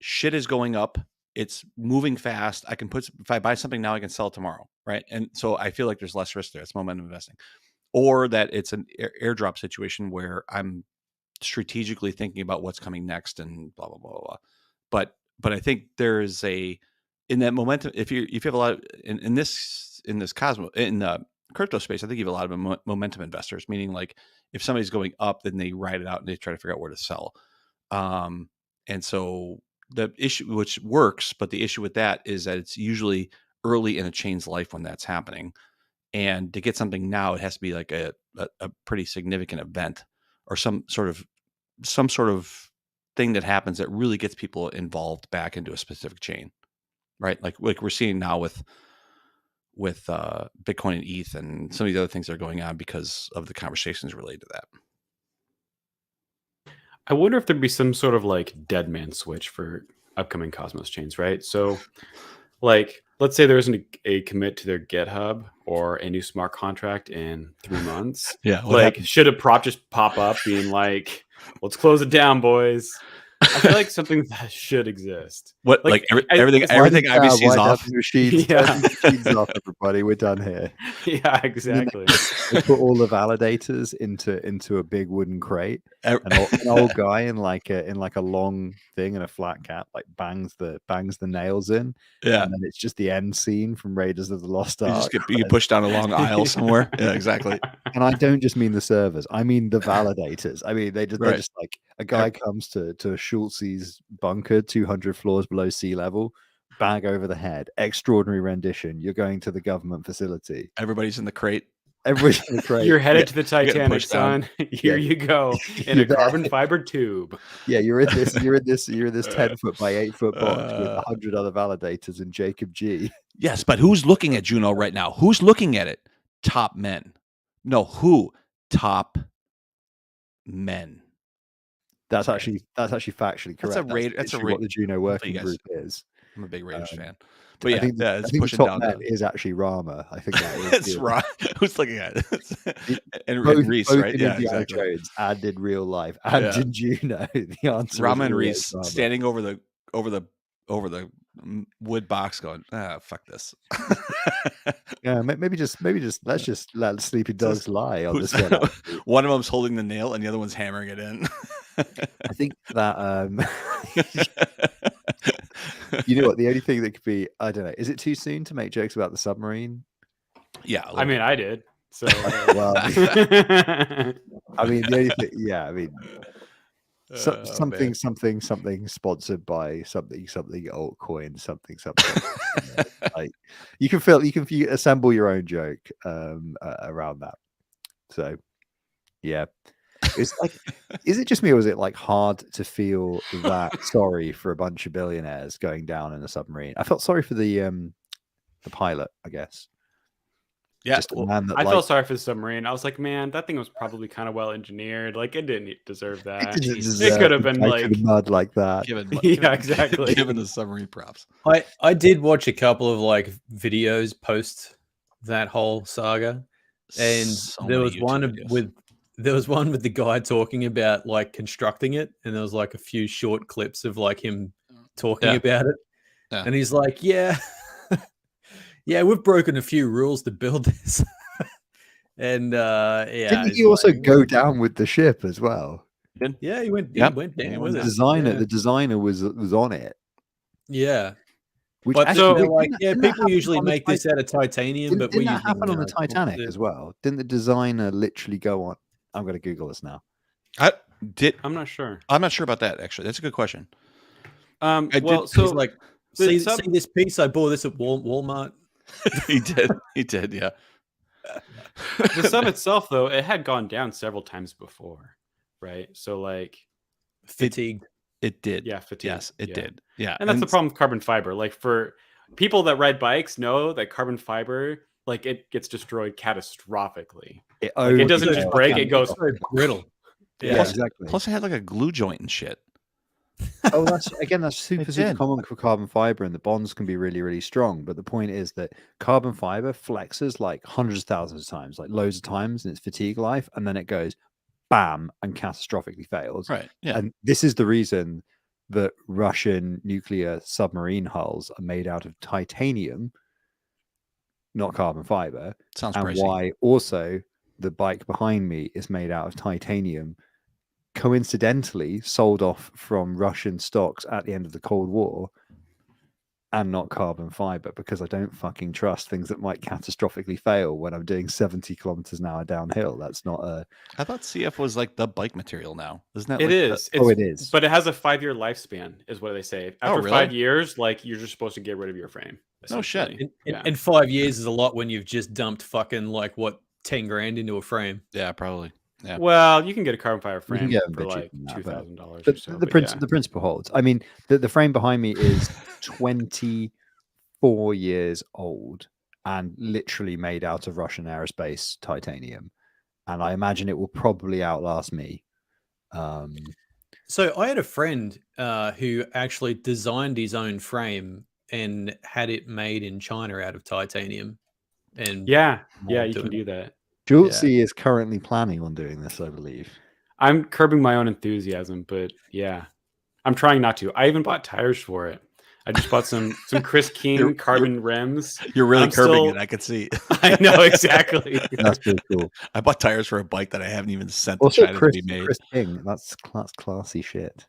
Shit is going up. It's moving fast. If I buy something now, I can sell it tomorrow. Right? And so I feel like there's less risk there. It's momentum investing. Or that it's an airdrop situation where I'm strategically thinking about what's coming next and blah blah blah blah. But I think there is in that momentum. If you have a lot of, in this crypto space, I think you have a lot of momentum investors. Meaning, like if somebody's going up, then they ride it out and they try to figure out where to sell. And so the issue, which works, but the issue with that is that it's usually early in a chain's life when that's happening. And to get something now, it has to be like a pretty significant event or some sort of thing that happens that really gets people involved back into a specific chain, right? Like we're seeing now with Bitcoin and ETH and some of these other things that are going on because of the conversations related to that. I wonder if there'd be some sort of like dead man switch for upcoming Cosmos chains, right? So, like, let's say there isn't a commit to their GitHub or a new smart contract in 3 months. Yeah, like, should a prop just pop up being like, "Let's close it down, boys"? I feel like something that should exist. What like everything IBC's off. Machines, machines off, everybody. We're done here. Yeah, exactly. They put all the validators into a big wooden crate. An old guy in like a long thing and a flat cap like bangs the nails in. Yeah, and then it's just the end scene from Raiders of the Lost Ark. You get pushed down a long aisle somewhere. Yeah, exactly. And I don't just mean the servers; I mean the validators. I mean they just like a guy comes to Schultz's bunker, 200 floors below sea level, bag over the head, extraordinary rendition. You're going to the government facility. Everybody's in the crate. Everybody's in the crate. You're headed to the Titanic, son. Here you go in a carbon fiber tube. Yeah, you're in this 10-foot by 8-foot box with 100 other validators and Jacob G. Yes, but who's looking at Juno right now? Who's looking at it? Top men. No, who? Top men. That's actually factually correct. That's what the Juno working group is. I'm a big Raiders fan. But I think it's pushing down. Is actually Rama. I think that is. It's Rama. Who's looking at it? and Reese, both right? In Indiana Jones and in real life and in Juno. The answer. Rama and Reese standing over the wood box, going, fuck this. Yeah, maybe just let's just let sleeping dogs lie on this one. One of them's holding the nail and the other one's hammering it in. I think that you know what, the only thing that could be, I don't know, is it too soon to make jokes about the submarine? Yeah, I mean, I did. So well, I mean, the only thing, yeah, I mean, something sponsored by something altcoin, something. Like you can assemble your own joke around that. So yeah. It's like, is it just me or is it like hard to feel that sorry for a bunch of billionaires going down in a submarine? I felt sorry for the pilot, I guess. Yeah, I felt sorry for the submarine. I was like, man, that thing was probably kind of well engineered. Like, it didn't deserve that. It could have been like mud like that. Yeah, exactly. Given the submarine props. I did watch a couple of like videos post that whole saga, and there was one with the guy talking about like constructing it, and there was like a few short clips of like him talking about it, and he's like, yeah, we've broken a few rules to build this. And didn't he also go down with the ship as well? Yeah, he went down with it. The designer was on it. Yeah. But people usually make this out of titanium, but didn't that happen on the Titanic as well? Didn't the designer literally go on? I'm going to Google this now. I'm not sure. I'm not sure about that, actually. That's a good question. See this piece? I bought this at Walmart. He did, yeah. The sub itself, though, it had gone down several times before, right? So, like, fatigued. It did. Yeah, fatigued. Yes, it did. Yeah. And that's the problem with carbon fiber. Like, for people that ride bikes know that carbon fiber, like, it gets destroyed catastrophically. It doesn't just break, it goes brittle. Yeah, exactly. Plus, it had like a glue joint and shit. Oh, that's super common for carbon fiber, and the bonds can be really, really strong. But the point is that carbon fiber flexes like hundreds of thousands of times, like loads of times in its fatigue life, and then it goes bam and catastrophically fails. Right. Yeah. And this is the reason that Russian nuclear submarine hulls are made out of titanium, not carbon fiber. Sounds and pricey. Why also the bike behind me is made out of titanium coincidentally sold off from Russian stocks at the end of the Cold War, and not carbon fiber, because I don't fucking trust things that might catastrophically fail when I'm doing 70 kilometers an hour downhill. That's not a. I thought CF was like the bike material now. Isn't that It like is. Oh, it is. But it has a 5-year lifespan, is what they say. After really? 5 years, like you're just supposed to get rid of your frame. No shit. essentially. Yeah. And 5 years is a lot when you've just dumped fucking like what 10 grand into a frame. Yeah, probably. Yeah. Well, you can get a carbon fiber You can frame get them for a bit like cheaper than that, but- $2,000 or But so. the principle holds. I mean, the frame behind me is 24 years old and literally made out of Russian aerospace titanium, and I imagine it will probably outlast me. So I had a friend who actually designed his own frame and had it made in China out of titanium. And yeah, more you can doing do it. that. Julesy is currently planning on doing this, I believe. I'm curbing my own enthusiasm, but yeah, I'm trying not to. I even bought tires for it. I just bought some Chris King carbon rims. You're really I'm curbing still- it. I could see. I know exactly. That's pretty cool. I bought tires for a bike that I haven't even sent to Also, China Chris to be made. King, that's classy shit.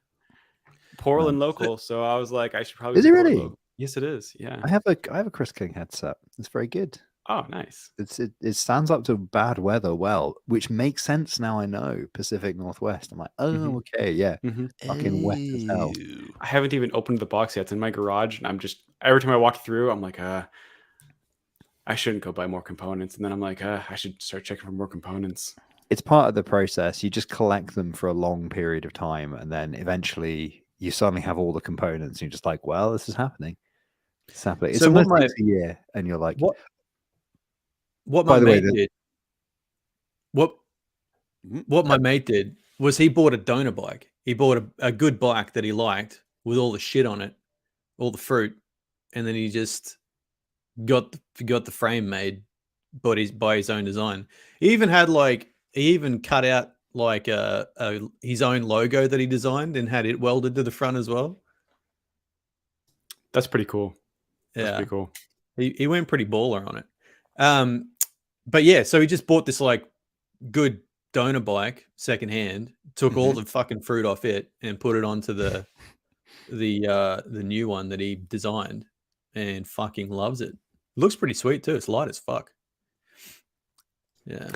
Portland local, so I was like, I should probably. Is it support really? local. Yes, it is. Yeah. I have a Chris King headset. It's very good. Oh, nice. It stands up to bad weather well, which makes sense now. I know Pacific Northwest. I'm like, oh, Mhm. okay, yeah, Mhm. fucking wet as hell. Ew. I haven't even opened the box yet. It's in my garage, and I'm just every time I walk through, I'm like, I shouldn't go buy more components, and then I'm like, I should start checking for more components. It's part of the process. You just collect them for a long period of time, and then eventually you suddenly have all the components. And you're just like, well, this is happening. It's happening. It's So what almost my- takes a year, and you're like, What By my the way, mate did. What my mate did was he bought a donor bike. He bought a good bike that he liked with all the shit on it, all the fruit, and then he just got the frame made, but by his own design. He even had he even cut out like his own logo that he designed and had it welded to the front as well. That's pretty cool. That's Yeah, pretty cool. he went pretty baller on it. But yeah, so he just bought this like good donor bike secondhand, took all the fucking fruit off it and put it onto the new one that he designed, and fucking loves it. Looks pretty sweet too. It's light as fuck.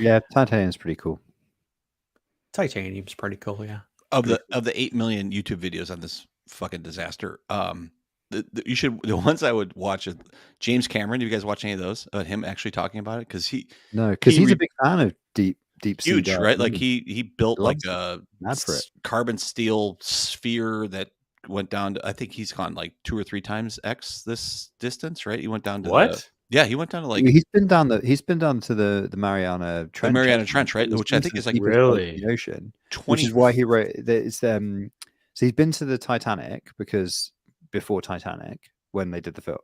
Yeah, titanium's pretty cool. titanium's pretty cool. Yeah. Of the 8 million YouTube videos on this fucking disaster, the ones I would watch is James Cameron. Do you guys watch any of those about him actually talking about it? Because he's a big fan of deep sea huge, dive, right? isn't Like he? he built He like loves a Mad for it. carbon steel sphere that went down to, I think he's gone like 2 or 3 times X this distance, right? He went down to What? he went down to like He's been down to the Mariana Trench. the Mariana actually. Trench, right? He's Which I been think to is the like deepest part of Really? the ocean. 20. Which is why he wrote it's so he's been to the Titanic because before Titanic when they did the film.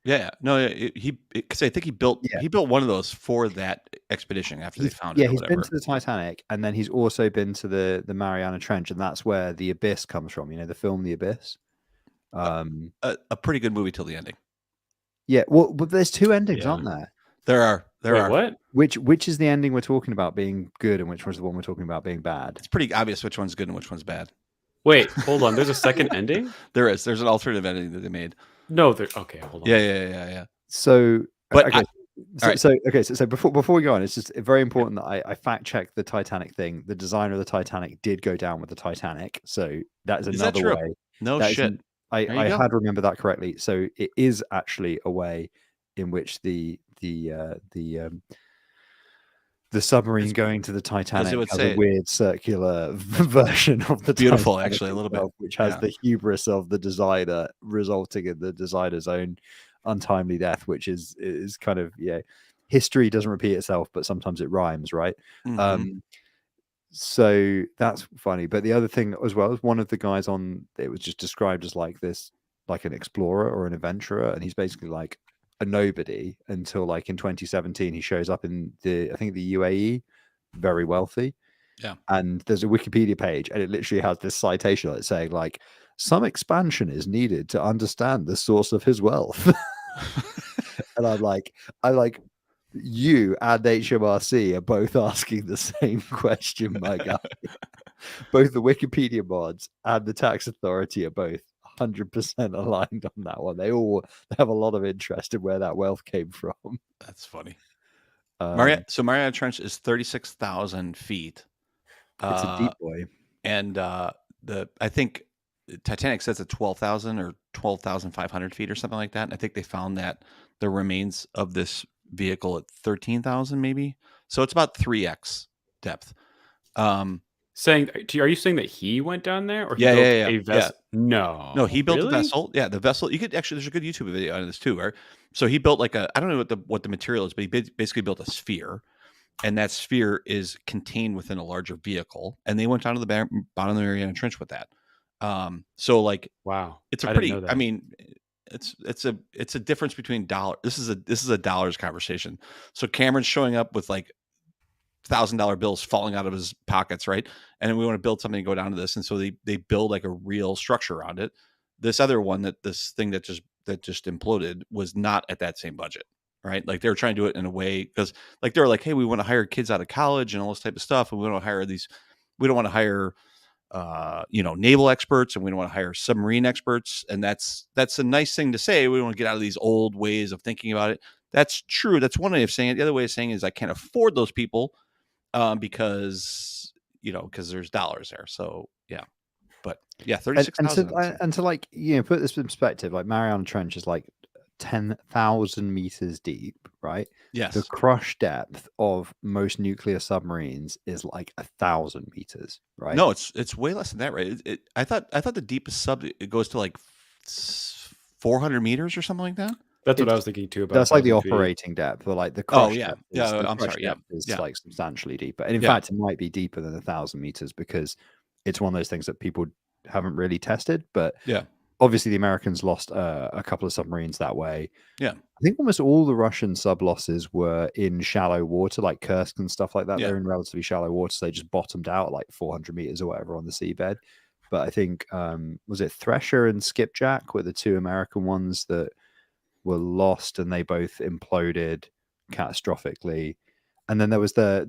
Because I think he built one of those for that expedition after they found it. Yeah, or he's whatever. been to the Titanic, and then he's also been to the Mariana Trench, and that's where The Abyss comes from. You know, the film The Abyss. A pretty good movie till the ending. Yeah, well, but there's 2 endings, Yeah. aren't there? There are Wait, what? Which is the ending we're talking about being good, and which one's the one we're talking about being bad? It's pretty obvious which one's good and which one's bad. Wait, hold on. There's a second ending? There's an alternative ending that they made. No, okay, hold on. Yeah. So, But okay. all right. So before we go on, it's just very important that I fact check the Titanic thing. The designer of the Titanic did go down with the Titanic, so that is Is that another true? way. No That is shit. an- I There you go. had remembered that correctly. So it is actually a way in which the submarine going to the Titanic would has say a it- weird circular version of the Beautiful, Titanic actually, a little bit. itself, which has Yeah. the hubris of the designer, resulting in the designer's own untimely death, which is kind of history doesn't repeat itself, but sometimes it rhymes, right? Mhm. So that's funny. But the other thing as well is one of the guys on it was just described as like an explorer or an adventurer, and he's basically like a nobody until like in 2017 he shows up in I think the UAE, very wealthy. Yeah. And there's a Wikipedia page, and it literally has this citation on it saying like some expansion is needed to understand the source of his wealth. And I You and HMRC are both asking the same question, my guy. Both the Wikipedia mods and the tax authority are both 100% aligned on that one. They all have a lot of interest in where that wealth came from. That's funny. Um, So Mariana Trench is 36,000 feet. it's a deep boy. And I think Titanic says at 12,000 or 12,500 feet or something like that. And I think they found that the remains of this vehicle at 13,000 maybe. So it's about 3x depth. Are you saying that he went down there, or he Yeah, built yeah, yeah, a vessel? No, he built a really? vessel. Yeah, the vessel. You could actually, there's a good YouTube video on this too. Right? So he built like I don't know what the material is, but he basically built a sphere, and that sphere is contained within a larger vehicle. And they went down to the bottom of the Mariana Trench with that. So like, Wow, it's a I pretty. didn't know that. I mean, it's a difference between dollar. This is a dollars conversation. So Cameron's showing up with like $1,000 bills falling out of his pockets, right? And we want to build something to go down to this, and so they build like a real structure around it. This other one this thing that just imploded was not at that same budget, right? Like they were trying to do it in a way because like they were like, hey, we want to hire kids out of college and all this type of stuff, and we don't want to hire naval experts, and we don't want to hire submarine experts, and that's a nice thing to say. We want to get out of these old ways of thinking about it. That's true. That's one way of saying it. The other way of saying it is I can't afford those people. Because there's dollars there. So yeah, but yeah, 36,000. And to like put this in perspective, like Mariana Trench is like 10,000 meters deep, right? Yes. The crush depth of most nuclear submarines is like 1,000 meters, right? No, it's way less than that, right? I thought the deepest sub it goes to like 400 meters or something like that. That's what I was thinking too. About that's like the 1,000 feet. operating depth, or like the crush depth. I'm sorry. Yeah, is like substantially deeper, and in fact, it might be deeper than 1,000 meters because it's one of those things that people haven't really tested. But yeah, obviously, the Americans lost a couple of submarines that way. Yeah, I think almost all the Russian sub losses were in shallow water, like Kursk and stuff like that. Yeah. They're in relatively shallow water, so they just bottomed out like 400 meters or whatever on the seabed. But I think was it Thresher and Skipjack were the two American ones that were lost, and they both imploded catastrophically. And then there was the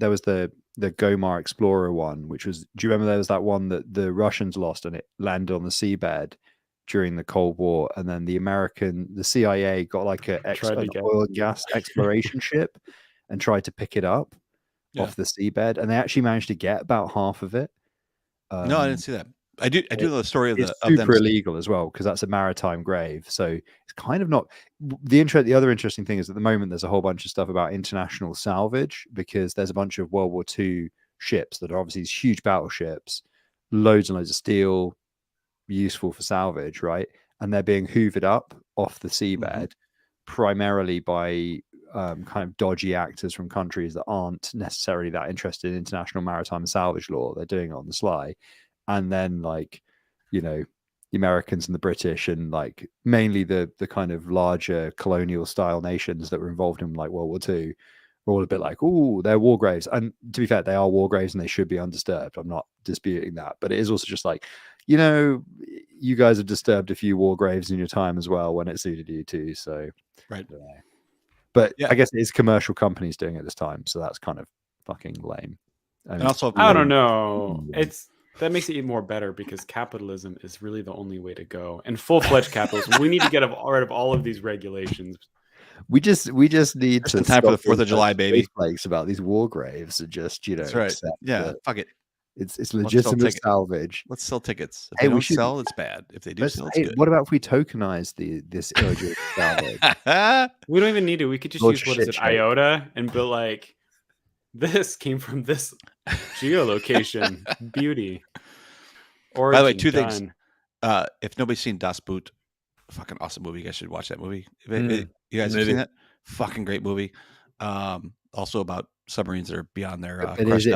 Gomar Explorer one, which was, do you remember there was that one that the Russians lost and it landed on the seabed during the Cold War, and then the CIA got like an oil and gas exploration ship and tried to pick it up off the seabed, and they actually managed to get about half of it. No, I didn't see that. I do know the story of it's super illegal as well, because that's a maritime grave. So it's kind of not the other interesting thing is at the moment there's a whole bunch of stuff about international salvage, because there's a bunch of World War II ships that are obviously these huge battleships, loads and loads of steel, useful for salvage, right? And they're being hoovered up off the seabed primarily by kind of dodgy actors from countries that aren't necessarily that interested in international maritime salvage law. They're doing it on the sly. And then the Americans and the British and like mainly the kind of larger colonial style nations that were involved in like World War II were all a bit like, oh, they're war graves. And to be fair, they are war graves and they should be undisturbed. I'm not disputing that. But it is also just like, you guys have disturbed a few war graves in your time as well when it suited you too. So right. But I guess it is commercial companies doing it this time. So that's kind of fucking lame. And also, I don't know. That makes it even more better, because capitalism is really the only way to go. And full-fledged capitalism, we need to get rid of all of these regulations. We just need to time for the 4th of July, baby. Flakes about these war graves and just that's right. Yeah, fuck it. It's legitimate salvage. Let's sell tickets. If they don't sell, it's bad. If they do sell, it's good. What about if we tokenize this illegitimate salvage? We don't even need to. We could just use IOTA and be like, this came from this geolocation. Beauty. By the way, two things. If nobody's seen Das Boot, fucking awesome movie. You guys should watch that movie. You guys have seen that? Fucking great movie. Also about submarines that are beyond their is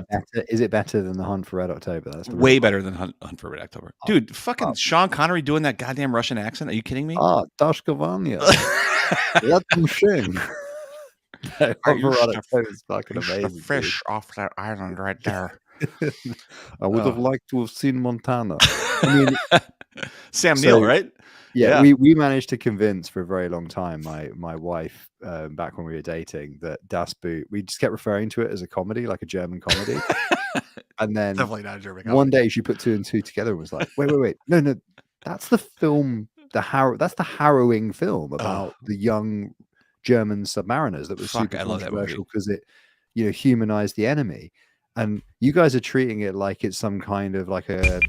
it better than The Hunt for Red October? That's way better than Hunt for Red October. Dude, fucking Sean Connery doing that goddamn Russian accent. Are you kidding me? Dashkovanya. Let them sing. It's fucking amazing. Fish off that island right there. I would have liked to have seen Montana. I mean, Sam Neill, right? Yeah. we managed to convince for a very long time my wife back when we were dating that Das Boot, we just kept referring to it as a comedy, like a German comedy. And then Definitely not a German one comedy. day she put 2 and 2 together and was like, wait, no, that's the film, that's the harrowing film about the young German submariners that was Fuck, super I love that controversial movie. because it, humanized the enemy. And you guys are treating it like it's some kind of like a